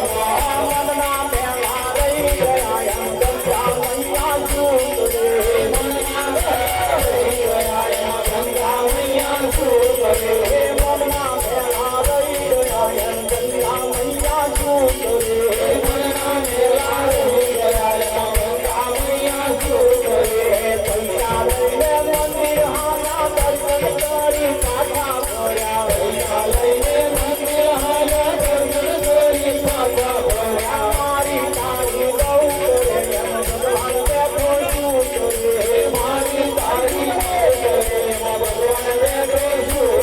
મનના મેળા રહી ગયા ગંગા મૈયા સૂત રે મનના મેળા રહી ગયા ગંગા મૈયા સૂત રે મનના મેળા રહી ગયા ગંગા મૈયા સૂત રે મનના મેળા રહી ગયા ગંગા મૈયા સૂત રે પૈસા લઈને મંદિર હાના દર્શન કરી પાછા ફર્યા પૈસા લઈને મંદિર હાના દર્શન કરી પાછા ફર્યા મારી તારી ગૌ રે ભગવાન બેઠો શું રે મારી તારી ગૌ રે ભગવાન બેઠો શું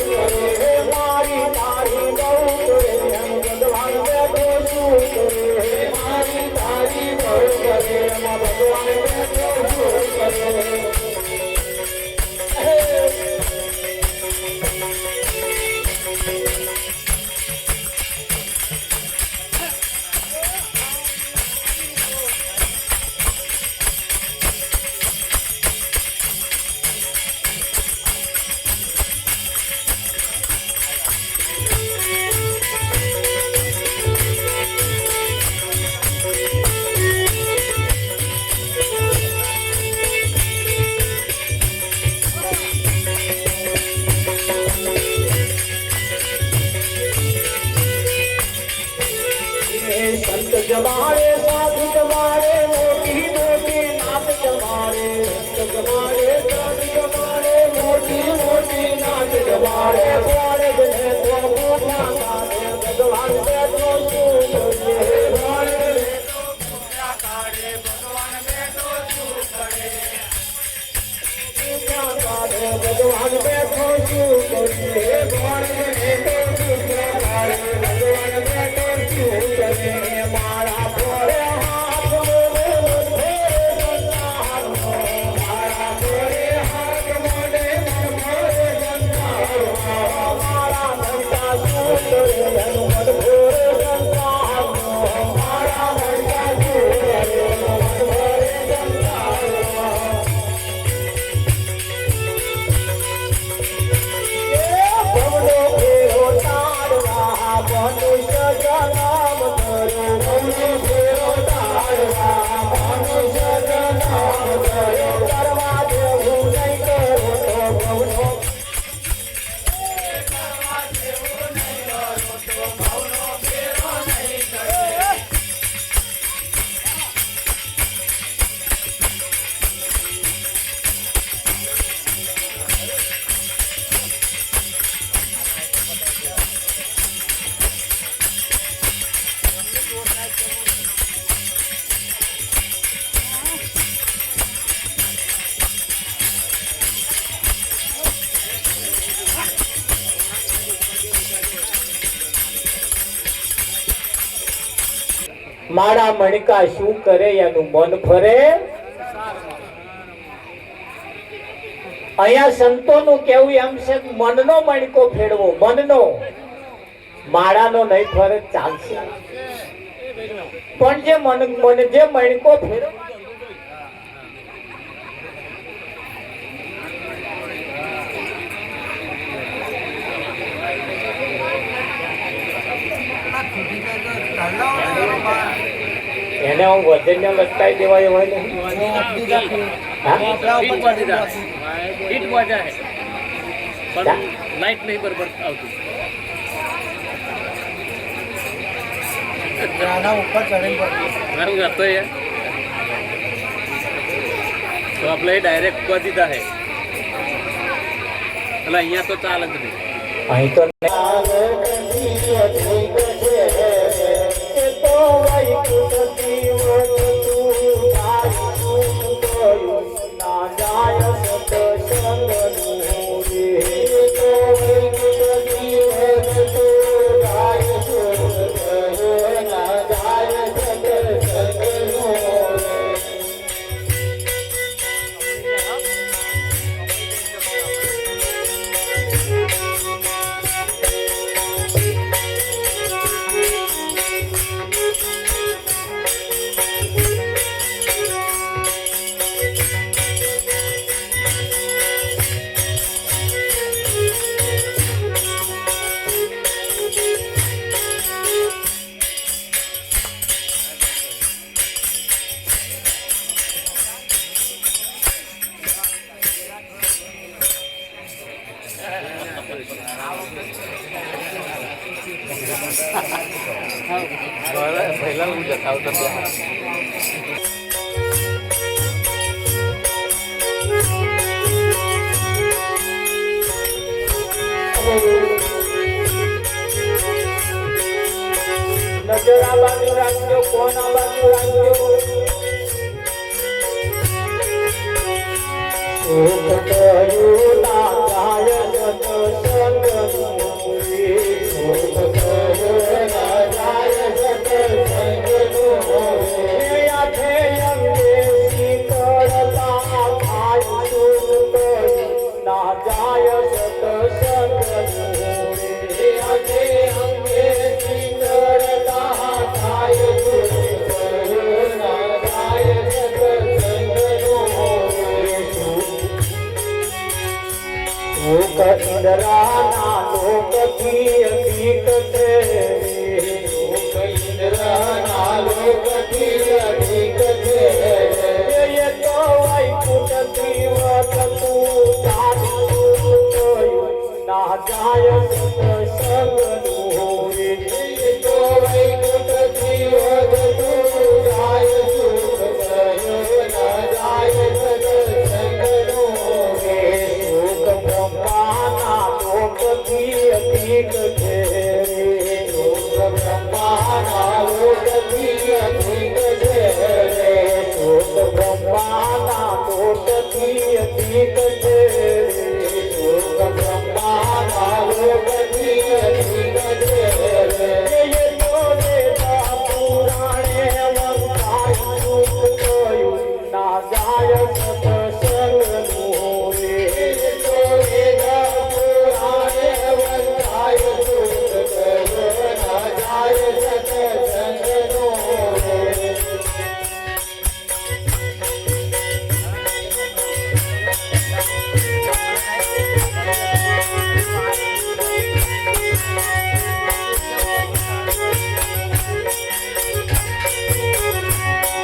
રે મારી તારી ગૌ રે ભગવાન બેઠો શું રે મારી તારી ગૌ રે ભગવાન બેઠો શું રે संत जमारे साधु जमारे मोटी मोटी नाथ जमारे संत जमारे साधु जमारे मोटी मोटी नाथ जमारे द्वारे बने तो पूजा करे भगवान बैठो सुन रे द्वारे बने तो पूजा करे भगवान बैठो सुन करे पूजा करे भगवान बैठो सुन रे द्वारे बने तो पूजा करे भगवान बैठो सुन करे मारा भोरे हाथ मोरे भोरे संसार मारा भोरे हाथ मोरे भोरे संसार मारा भक्ता सूत रे मन भोरे संसार मारा भक्ता सूत रे मन भोरे संसार भवनो फेरो तारवा मनुष्य जन्म करो भवनो फेरो तारवा मनुष्य जन्म करो करवा देવું નહીં કરો તો ભવનો કરવા દેવું નહીં કરો તો ભવનો ફેરો નહીં કરે મારા મણકા શું કરે એનું મન ફરે અહીંયા સંતોનું કેવું એમ છે મનનો મણકો ફેરવો મનનો માળાનો નહીં ફરજ ચાલશે પણ જે મને જે મણકો ફેરવ એને હું વજન લટકાઈ દેવાય હોય ને લાઈટ નહીં બરોબર આવતું તો આપણે ડાયરેક્ટ કરી દીધા હે એટલે અહીંયા તો ચાલે જ નહીં અહીં તો પહેલા હું જતાવતો નજર આ બાજુ રાખજો કોણ આ બાજુ રાખજો ઇન્દ્રાના લોકથી અધિક છે ઇન્દ્રાના લોકથી અધિક છે એ તો વૈકુંઠથી વતતું સાધું ના જાય સત્સંગનું એ તો વૈકુંઠથી વતતું જાય સુખ ના જાય સત્સંગનું લોકથી અધિક છે લોક બ્રહ્માના લોકથી અધિક છે લોક બ્રહ્માના લોકથી અધિક છે લોક બ્રહ્માના લોકથી અધિક છે એ તો વેદા પુરાણે વંશાય સુખ કયું ના જાય સત્સંગનું એ તો વેદા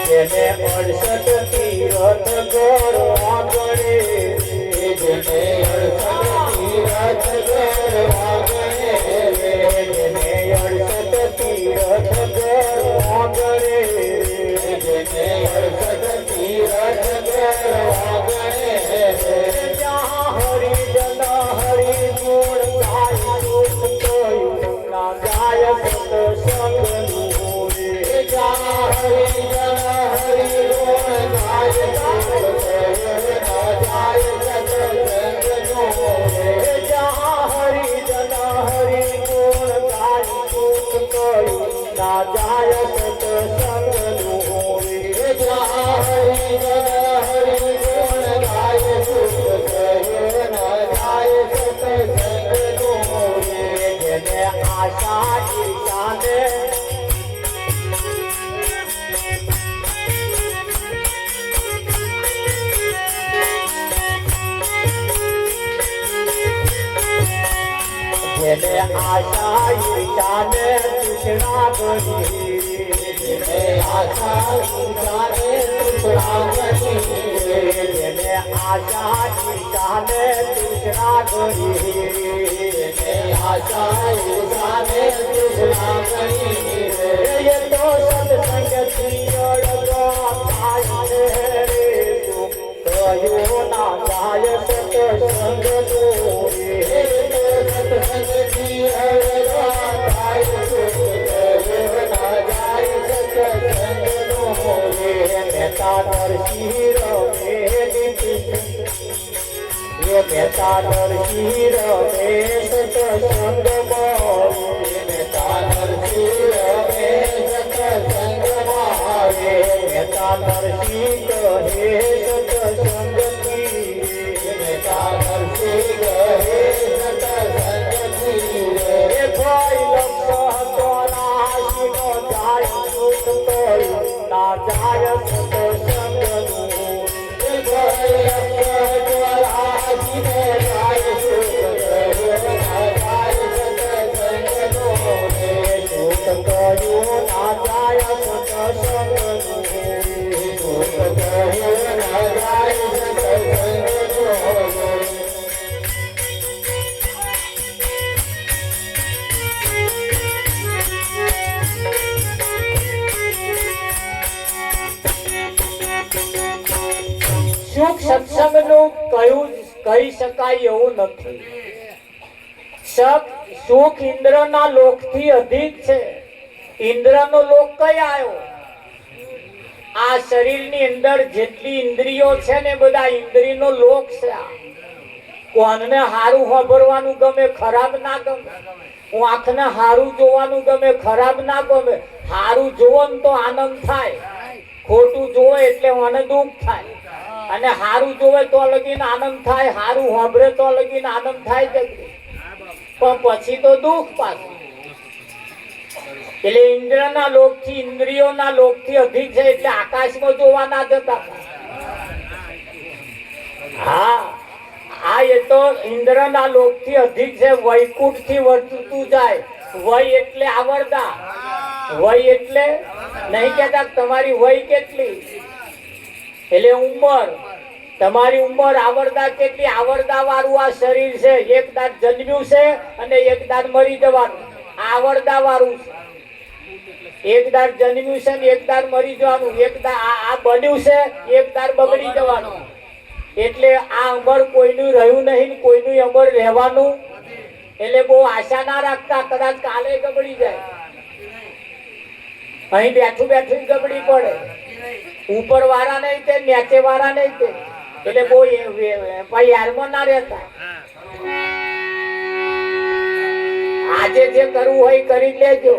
જેને 68 તીરથ કરવા ગણે જેને 68 તીરથ કરવા ગણે જેને 68 તીરથ કરવા ગણે જેને 68 તીરથ કરવા ગણે જ્યાં હરિજન હરિ ગુણ ગાય સુખ કયું ના જાય સત્સંગનું જ્યાં હરિજન હરિ ગુણ ગાય સુખ કયું ના જાય સત્સંગનું જેને આશા ઈશાને તૃષ્ણા કરી જેને આશા ઈશાને તૃષ્ણા કરી જેને આશા ઈશાને તૃષ્ણા કરી જેને આશા ઈશાને તૃષ્ણા કરી એ તો સત્સંગથી અડગો થાય રે કયો ના જાય સત્સંગનું સત્સંગથી અડગો થાય કયો ના જાય સત્સંગનું મહેતા નરસિંહ રમે મહેતા નરસિંહ રમે સત્સંગમાં મહેતા નરસિંહ રમે સત્સંગમાં મહેતા નરસિંહ કહે સત્સંગથી મહેતા નરસિંહ કહે સત્સંગથી એ ભાઈ લક્ષ ચોરાશીનો જાય સુખ કહ્યું ના જાય સત્સંગનું એ ભાઈ લક્ષ ચોરાશીને જાય સુખ કહ્યું ના જાય સત્સંગનું સુખ કહ્યું ના જાય સત્સંગનું સુખ કહ્યું ના જાય સત્સંગનું સુખ સત્સંગનું કહી શકાય એવું નથી. સુખ ઇન્દ્રના લોકથી અધિક છે. ઇન્દ્રનો લોક કઈ આવ્યો? આ શરીરની અંદર જેટલી ઇન્દ્રિયો છે ને બધા ઇન્દ્રિયનો લોક છે. કોનને હારું સાંભળવાનું ગમે, ખરાબ ના ગમે. આંખને હારું જોવાનું ગમે, ખરાબ ના ગમે. હારું જોવો ને તો આનંદ થાય, ખોટું જોવે એટલે મને દુઃખ થાય. અને હારું જોવે તો લગીને આનંદ થાય, હારું સાંભળે તો લગીને આનંદ થાય જલ્દી, પણ પછી તો દુઃખ પાછું. એટલે ઇન્દ્રના લોકથી ઇન્દ્રિયોના લોકથી અધિક છે. એટલે આકાશમાં જોવા ના જતા. હા, આ એ તો ઇન્દ્રના લોકથી અધિક છે. વૈકુંઠથી વર્તતું જાય. વય એટલે આવરદા. વય એટલે નહીં કહેતા તમારી વય કેટલી, એટલે ઉંમર. તમારી ઉંમર આવરદા કેટલી? આવરદા વાળું આ શરીર છે. એક દાડ જન્મ્યું છે અને એક દાડ મરી જવાનું. આવરદા વાળું છે. એક દાડ જન્મ્યું છે ને એક દાડ મરી જવાનું. એક આ બન્યું છે, એક દાડ બગડી જવાનું. એટલે આ અમર કોઈનું રહ્યું નહીં, કોઈનું અમર રહેવાનું. એટલે બહુ આશા ના રાખતા, કદાચ કાલે ગબડી જાય. અહીં બેઠું બેઠું ગબડી પડે. ઉપર વાળા નહીં તે, નીચે વાળા નહીં તે. એટલે બહુ યારમાં ના રહેતા. આજે જે કરવું હોય કરી લેજો.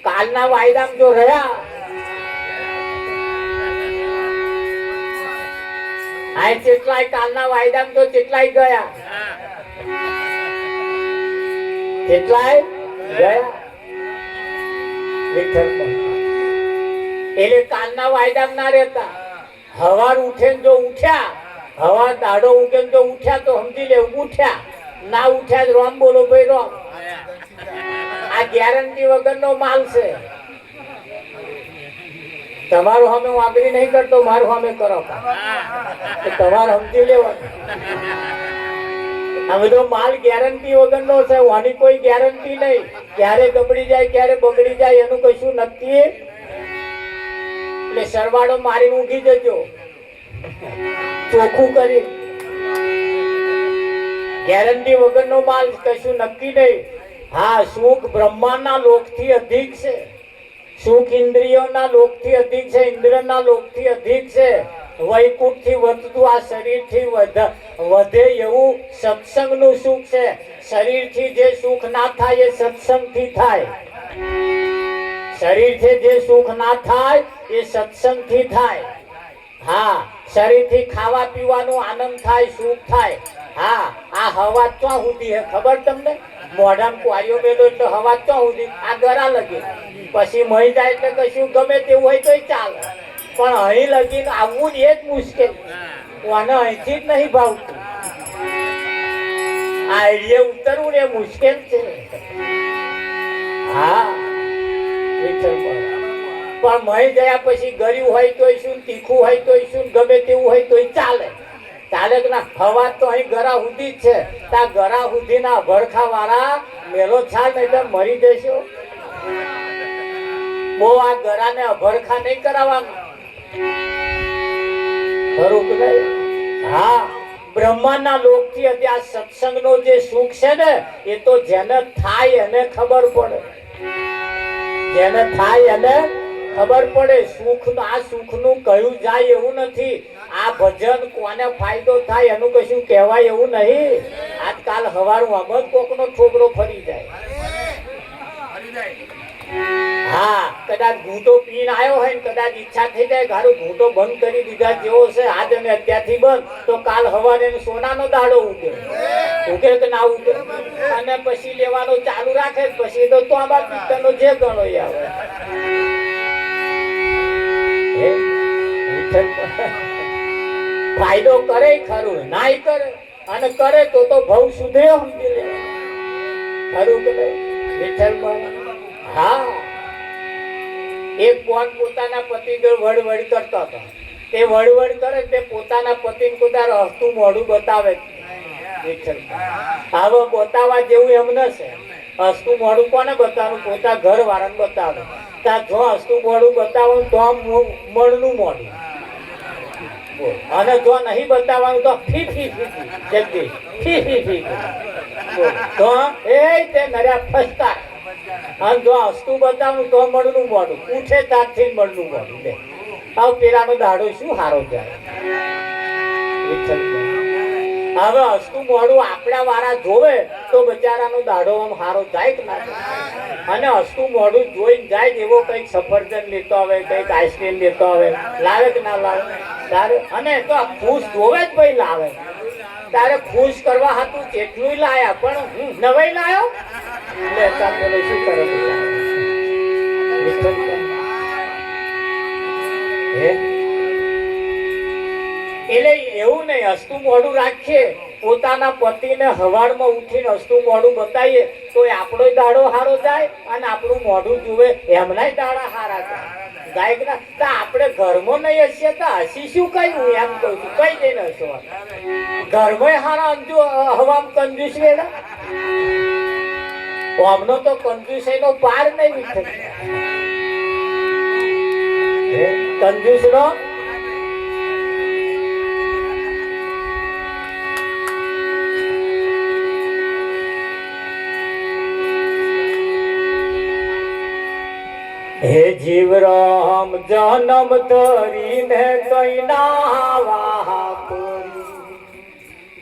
કાલના વાયદામાં જો રહ્યા આ કેટલાય કાલના વાયદામાં તો કેટલાય ગયા, કેટલાય ગયા વિઠ્ઠલમાં. એટલે કાલના વાયદામાં ના રહેતા. હવાર ઉઠે જો ઉઠ્યા, હવાર દાડો ઉગે જો ઉઠ્યા તો સમજી લે ઉઠ્યા. ના ઉઠ્યા જ રોમ બોલો ભાઈ રોમ. આ ગેરંટી વગરનો માલ છે. તમારું સામે હું આગળ નહીં કરતો, મારું સામે કરો. તમારે સમજી લેવાનું. આ બધો માલ ગેરંટી વગરનો છે. આની કોઈ ગેરંટી નહીં. ક્યારે ગબડી જાય, ક્યારે બગડી જાય એનું કશું નક્કી. એટલે સરવાળો મારીને ઊંઘી જજો, ચોખ્ખું કરી. ગેરંટી વગરનો માલ કશું નક્કી નહીં. હા, સુખ બ્રહ્માંડના લોકથી અધિક છે. સુખ ઇન્દ્રિયોના લોકથી અધિક છે. ઇન્દ્રના લોકથી અધિક છે. વૈકુંઠથી વધતું આ શરીરથી વધે એવું સત્સંગનું સુખ છે. શરીરથી જે સુખ ના થાય એ સત્સંગથી થાય. શરીરથી જે સુખ ના થાય એ સત્સંગથી થાય. હા, શરીરથી ખાવા પીવાનું આનંદ થાય, સુખ થાય. હા, આ હવા ક્યાં સુધી હે ખબર તમને? મોઢામાં કુવારીઓ મેલો એટલે હવા ક્યાં સુધી? આ ગરા લગે. પછી મહી જાય એટલે કશું ગમે તેવું હોય તો ચાલે, પણ અહીં લગીને આવવું જ એ જ મુશ્કેલ. આને અહીંથી જ નહીં ભાવતું. આઈડિયા ઉતરવું ને એ મુશ્કેલ છે. હા વિઠ્ઠલ પણ મહી ગયા પછી ગળ્યું હોય તોય શું, તીખું હોય તોય શું, ગમે તેવું હોય તોય ચાલે. ચાલે કે ના, હવા તો અહીં ગરા સુધી જ છે. તા ગરા સુધીના ભરખા વાળા મેલો છાલ નહીં તો મરી જશો. બહુ આ ગરાને અભરખા નહીં કરાવવાનું. ખરું કે નહીં? હા, બ્રહ્માંડના લોકથી અત્યારે સત્સંગનો જે સુખ છે ને, એ તો જેને થાય એને ખબર પડે. જેને થાય એને ખબર પડે. સુખ, આ સુખનું કયું જાય એવું નથી. આ ભજન કોને ફાયદો થાય એનું કશું કહેવાય એવું નહીં. આજકાલ હવારું આમ જ કોકનો છોકરો ફરી જાય. હા, કદાચ ઘૂંટો પીને આવ્યો હોય ને કદાચ ઈચ્છા થઈ જાય ગારું ઘૂંટો બંધ કરી દીધા જેવો છે આજ અને અત્યારથી બંધ, તો કાલ હવારે સોનાનો દાડો ઉગે. ઉગે કે ના ઉગે? અને પછી લેવાનો ચાલુ રાખે પછી તો આંબા પિત્તળનો જે ગણો આવે. ફાયદો કરે ખરું, નાય કરે અને કરે તો ભવ સુધે સમજી લે. ખરું કે નહીં વિઠ્ઠલ? હા, એક કોણ પોતાના પતિ વડવડ કરતો હતો. તે વડવડ કરે તે પોતાના પતિને કુદાર હસતું મોઢું બતાવે. હવે બતાવવા જેવું એમ છે. હસતું મોઢું કોને બતાવું? પોતા ઘર વાળાને બતાવે. ત્યાં જો હસતું મોઢું બતાવવાનું તો મણનું મોઢું, અને જો નહીં બતાવવાનું તો fee fee fee Jagdish fee fee fee તો એ તે નર્યા ફસતા. અને જો હસતું બતાવું તો મળનું મોઢું, ઉઠે ત્યારથી મળનું મોઢું. લે હવે પેલાનો દાડો શું હારો જાય. હવે હસતું મોઢું આપણા વાળા જોવે તો બચારાનો દાડો આમ હારો જાય કે ના જાય? અને હસતું મોઢું જોઈને જાય એવો કઈક સફરજન લેતો આવે, કઈક આઈસ્ક્રીમ લેતો આવે, લાવે કે ના લાવે? તારે અને તો ખુશ જોવે જ ભાઈ લાવે. તારે ખુશ કરવા હતું જેટલું લાયા પણ નવાઈ લાયો. શું કરે એટલે એવું નહીં. હસતું મોઢું રાખીએ, પોતાના પતિને હવારમાં ઉઠીને હસતું મોઢું બતાવીએ તો આપણો દાડો હારો જાય અને આપણું મોઢું જુએ એમનાય દાડા હારા જાય કે ના? તો આપણે ઘરમાં નહીં હસીએ તો હસીશું કઈ? હું એમ કહું છું કઈ જઈને હસવા? ઘરમાં હારા અંજુ હવામ કંજૂસ વેડા. અમનો તો કંજૂસાઈ નો પાર નહીં વિઠ્ઠલ. કંજૂસ નો હે જીવ રામ જન્મ ધરીને કઈ ના વાપરી.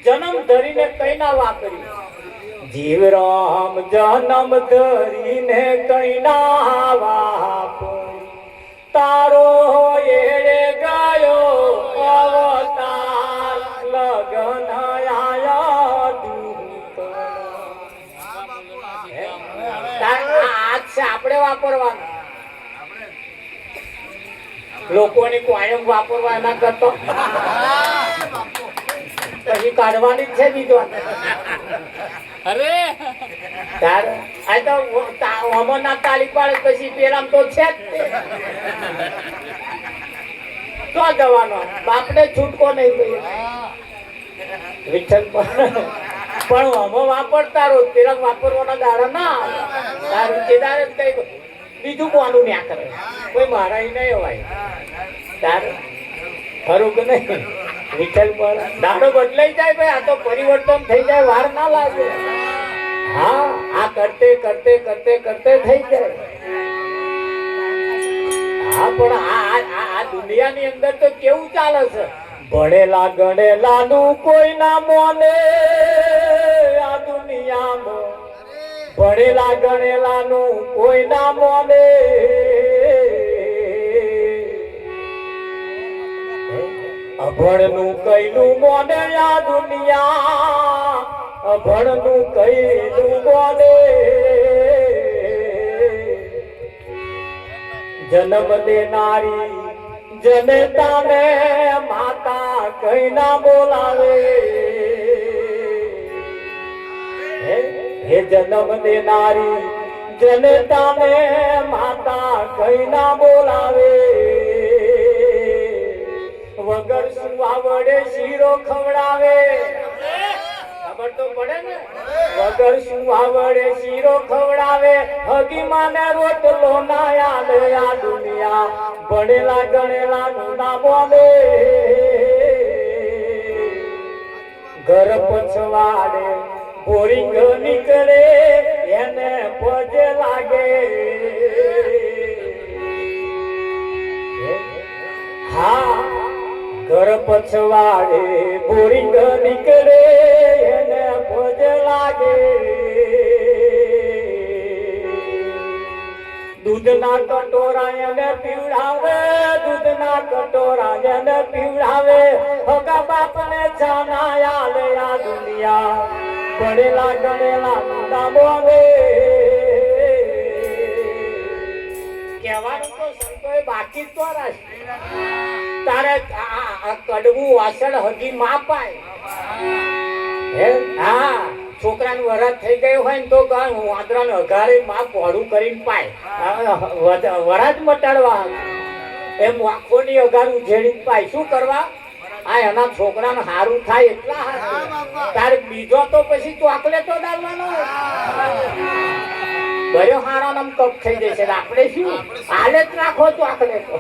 જન્મ ધરીને કઈ ના વાપરી. જીવ રામ જન્મ ધરીને કઈ ના વાપરી. તારો એડે ગયો અવતાર લગન આયા દૂત. આજ છે આપણે વાપરવાનું. લોકોની કોયમ વાપરવા ના કરતો પછી કાઢવાની જ છે બીજો. અરે તારે આ તો અમરના તારીખ પાડે પછી પેલા તો છે જ તે. તો જવાનો બાપને છૂટકો નહીં વિઠ્ઠલ. પણ અમે વાપરતા રોજ પેલા વાપરવાના દાડા ના તારું કેદાર કઈ બીજું કોનું ન્યા કરે. કોઈ મારા નહીં હોય તારે. ખરું કે નહીં વિઠ્ઠલ? પર દાડો બદલાઈ જાય ભાઈ. આ તો પરિવર્તન થઈ જાય, વાર ના લાગે. હા, આ કરતે કરતે કરતે કરતે થઈ જાય. હા, પણ આ દુનિયાની અંદર તો કેવું ચાલે છે? ભણેલા ગણેલા નું કોઈ ના મોને આ દુનિયામાં. ભણેલા ગણેલા નું કોઈ ના મોને. અભણ નું કઈનું મોને આ દુનિયા. અભણ નું કઈનું મોને. જન્મ દેનારી જનતાને માતા કઈ ના બોલાવે. હે જન્મ દેનારી જનતાને માતા કઈ ના બોલાવે, વગર સુવા વડે શીરો ખવડાવે. ખબર તો પડે ને, વગર સુવા વડે શીરો ખવડાવે, હગી માને રોટલો ના યાદ આ દુનિયા ભણેલા ગણેલા ના બોલે. ઘર પછવાડે બોરિંગ નીકળે એને પજે લાગે. હા, ઘર પછવાડે બોરિંગ નીકળે એને પજે લાગે. દૂધના કટોરા એને પીવડાવે, દૂધના કટોરા એને પીવડાવે, હગા બાપને છાના આલે આ દુનિયા ભણેલા ગણેલા ના બોલે. કહેવાનું તો સંતોએ બાકી તો રાખ્યું. તારે આ કડવું વાસણ હગી માં પાય. હા, છોકરાનું વરસ થઈ ગયું હોય ને તો વાંદરાને અઘારે માં પોળું કરીને પાય. વરાજ મટાડવા એમ વાંખોની અઘાર ઉજેડી પાય. શું કરવા? આ એના છોકરાને હારું થાય એટલા હારું. તારે બીજો તો પછી ચોકલેટો ડાલવાનો બર્યો હારો નામ કપ થઈ જશે. આપણે શું હાલે જ રાખો ચોકલેટો.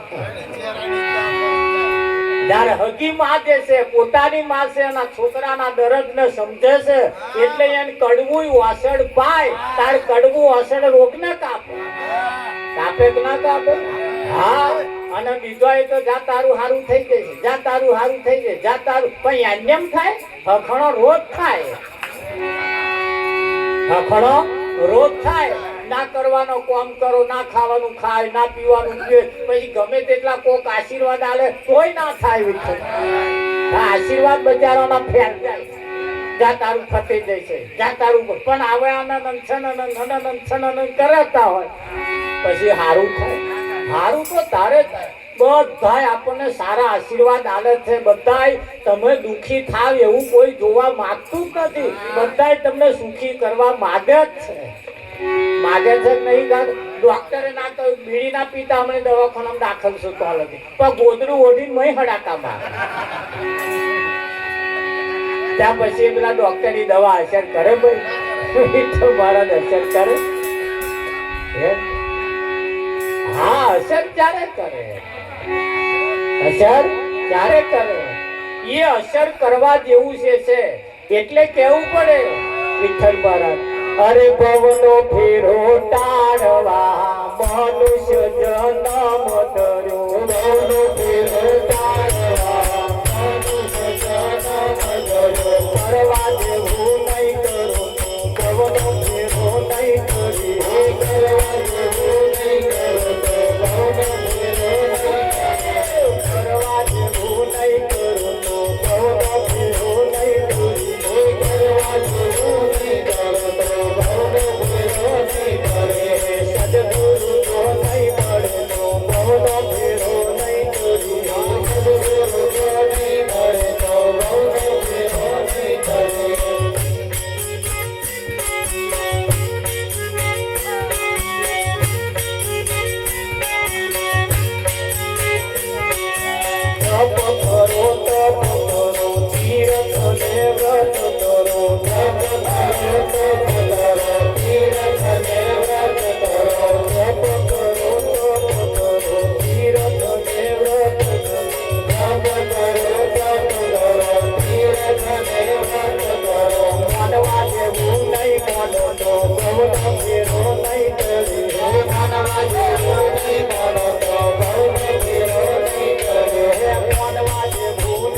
જયારે હગી માં જે છે પોતાની માં છે એના છોકરાના દર્દ ને સમજે છે એટલે એને કડવું વાસણ પાય. તારે કડવું વાસણ રોગ ને કાપે. કાપે કે ના કાપે? હા. અને બીજો એ તો જા તારું હારું થઈ જશે, જા તારું હારું થઈ જશે, જા તારું. પણ એમ થાય હખણો રોજ થાય, હખણો રોજ થાય. ના કરવાનો કામ કરો, ના ખાવાનું ખાય, ના પીવાનું પીવે, પછી ગમે તેટલા કોક આશીર્વાદ આલે તોય ના થાય. વિઠ્ઠલ આશીર્વાદ બચારાના ફેર જાય. જા તારું ફતી જશે, જા તારું. પણ આવે આનંદ કરતા હોય પછી હારું થાય. હારું તો તારે બધાય આપણને સારા આશીર્વાદ આલે છે. બધાય તમે દુખી થાવ એવું કોઈ જોવા માંગતું જ નથી. બધાય તમને સુખી કરવા માંગે જ છે. માગે છે નહીં ગાડ. ડોક્ટરે ના કહ્યું બીડી ના પીતા અમને દવાખાનામાં દાખલ છું તો લગી, પણ ગોદડું ઓઢીને મય હડાકા માર. ત્યાં પછી પેલા ડોક્ટરની દવા અસર કરે ભાઈ? તો મારા અસર કરે. હા, અસર ક્યારે કરે? અસર ક્યારે કરે? એ અસર કરવા જેવું છે એટલે કેવું પડે વિઠ્ઠલ મહારાજ. અરે ભવનો ફેરો ટાળવા મનુષ્ય જન્મ ધર્યો, ભવનો ફેરો ટાળવા મનુષ્ય જન્મ ધર્યો, કરવા જેવું નહીં કરો ભવનો ફેરો નહીં કરી, કરવા જેવું નહીં કરો ભવનો ફેરો નહીં, કરવા જેવું નહીં કરો તો ભવનો ફેરો નહીં કરી, કરવા જેવું નહીં કરો તો ભવનો ફેરો નહીં કરે. સદગુરુ જો નહીં મળે તો ભવનો ફેરો નહીં કરી, સદગુરુ જો નહીં મળે તો ભવનો ફેરો નહીં કરે. તપ કરો, તપ કરો, તીર્થ ને વ્રત કરો, તપ કરો, તપ કરો, તીર્થ ને વ્રત કરો, તપ કરો, તપ કરો, તીર્થ ને વ્રત કરો, તપ કરો, તપ કરો, તીર્થ ને વ્રત કરો. માનવા જેવું નહીં માનો તો ભવનો ફેરો નહીં કરી, માનવા જેવું નહીં માનો તો ભવનો ફેરો નહીં કરે. માનવા જેવું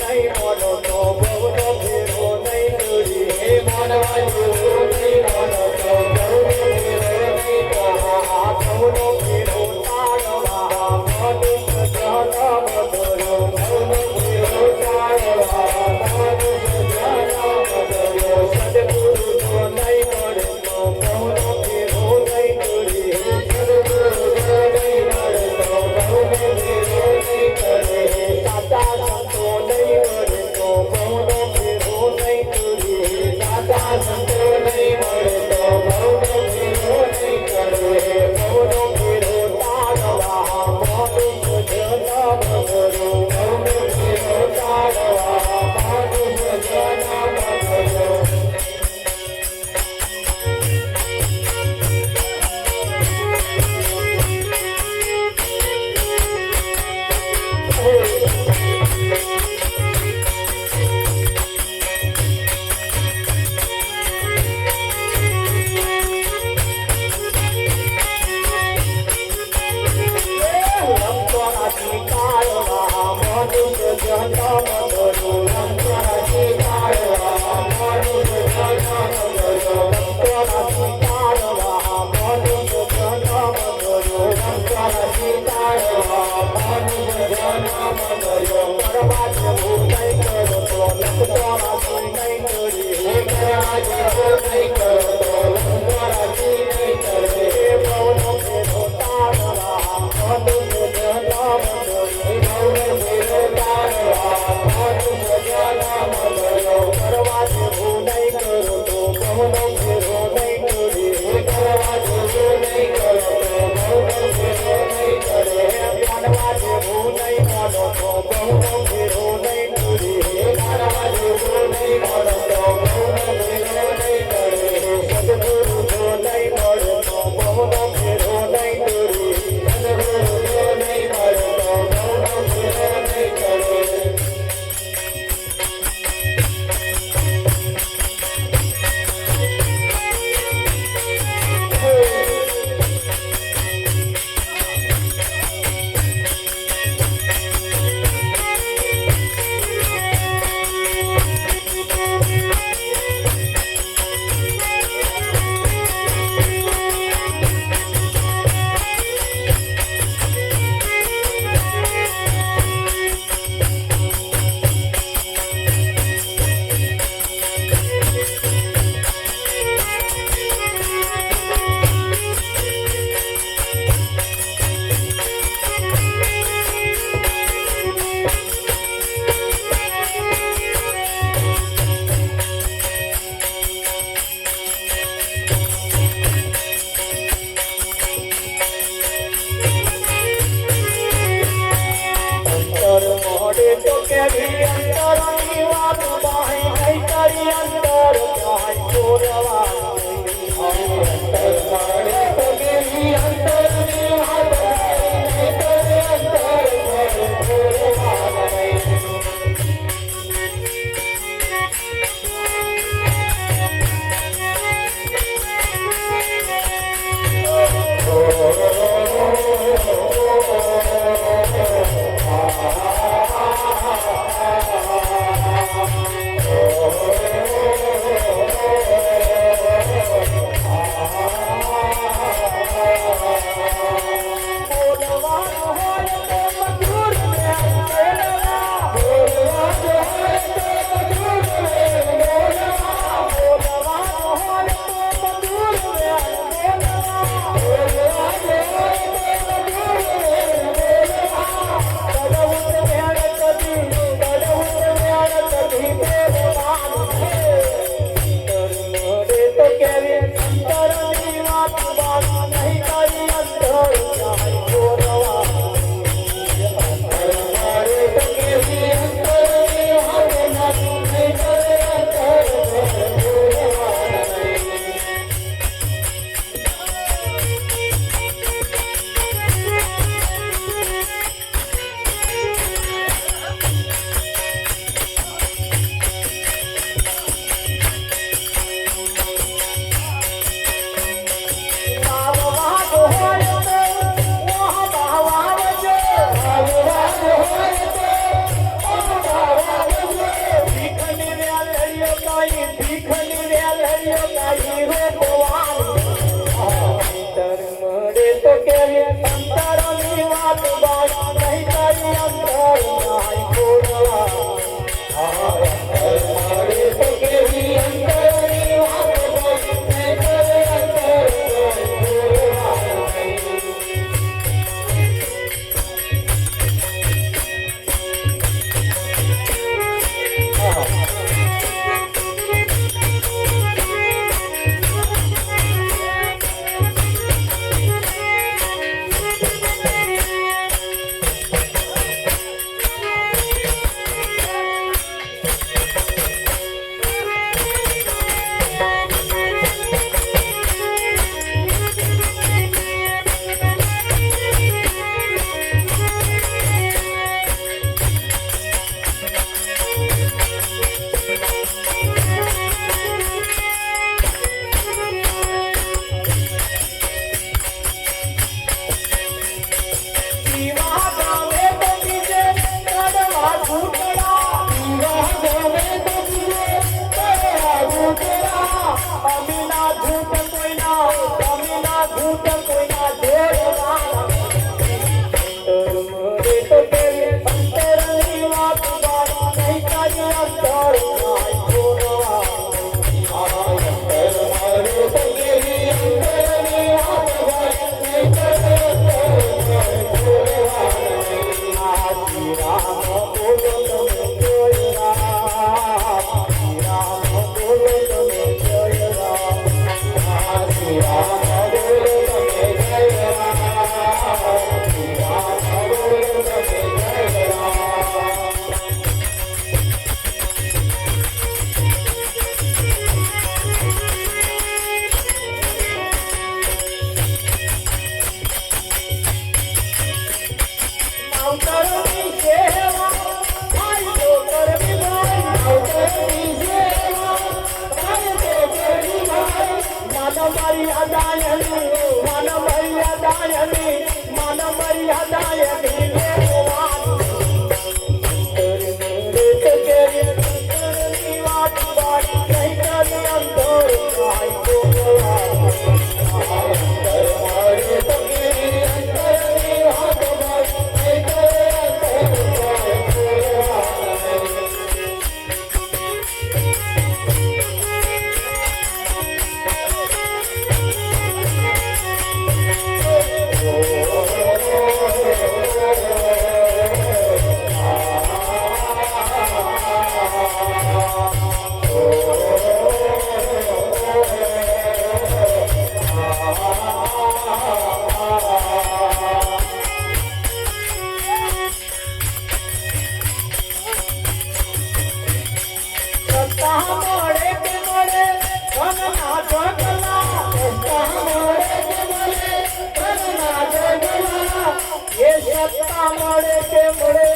મળે કે મળે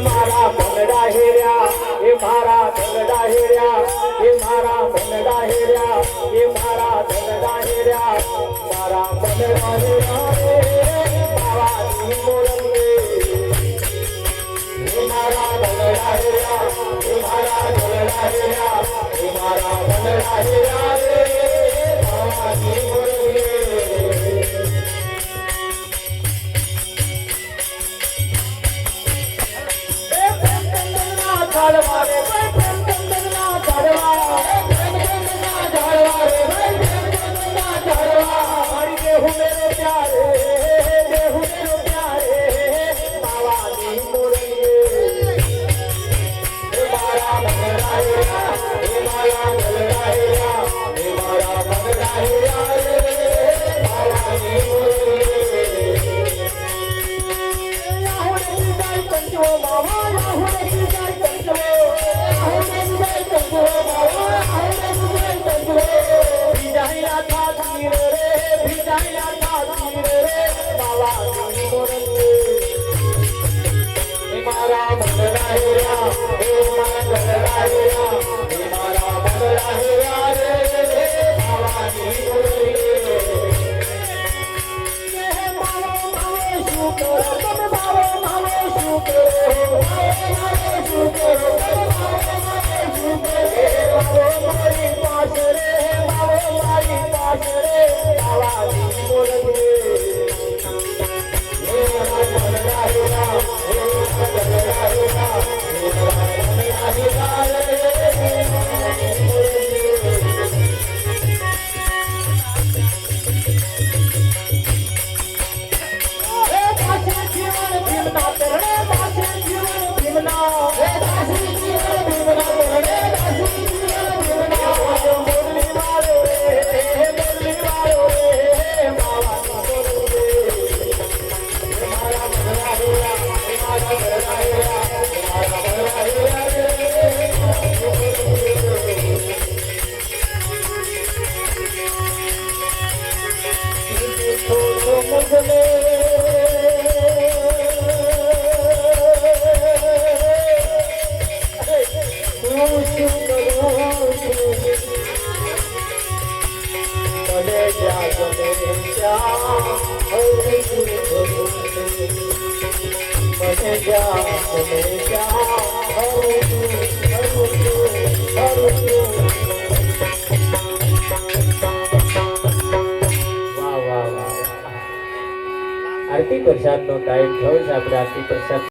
મારા ભંગડા હેર્યા એ મારા ભંગડા હેર્યા એ મારા ભંગડા હેર્યા એ મારા ભંગડા હેર્યા મારા ભંગડા હેર્યા રે મારા મોરમ રે એ મારા ભંગડા હેર્યા એ મારા ભંગડા હેર્યા એ મારા ભંગડા હેર્યા રે મારા મોરમ રે ઝાડવા રે ભાઈ પ્રેમ ચંદનના ઝાડવા પ્રેમ ચંદનના ઝાડવા રે ભાઈ પ્રેમ ચંદનના ઝાડવા મારી દેહુ મેરો પ્યારે દેહુ મેરો પ્યારે માવાની મોરંગે એ મારા ભંગડા હેરા એ મારા ભંગડા હેરા એ મારા ભંગડા હેરા રે માવાની મોરંગે યાહુને જાય કંચો માવા યાહુને આરતી પ્રસાદ નો ટાઈમ થયો છે. આપણે આરતી પ્રસાદ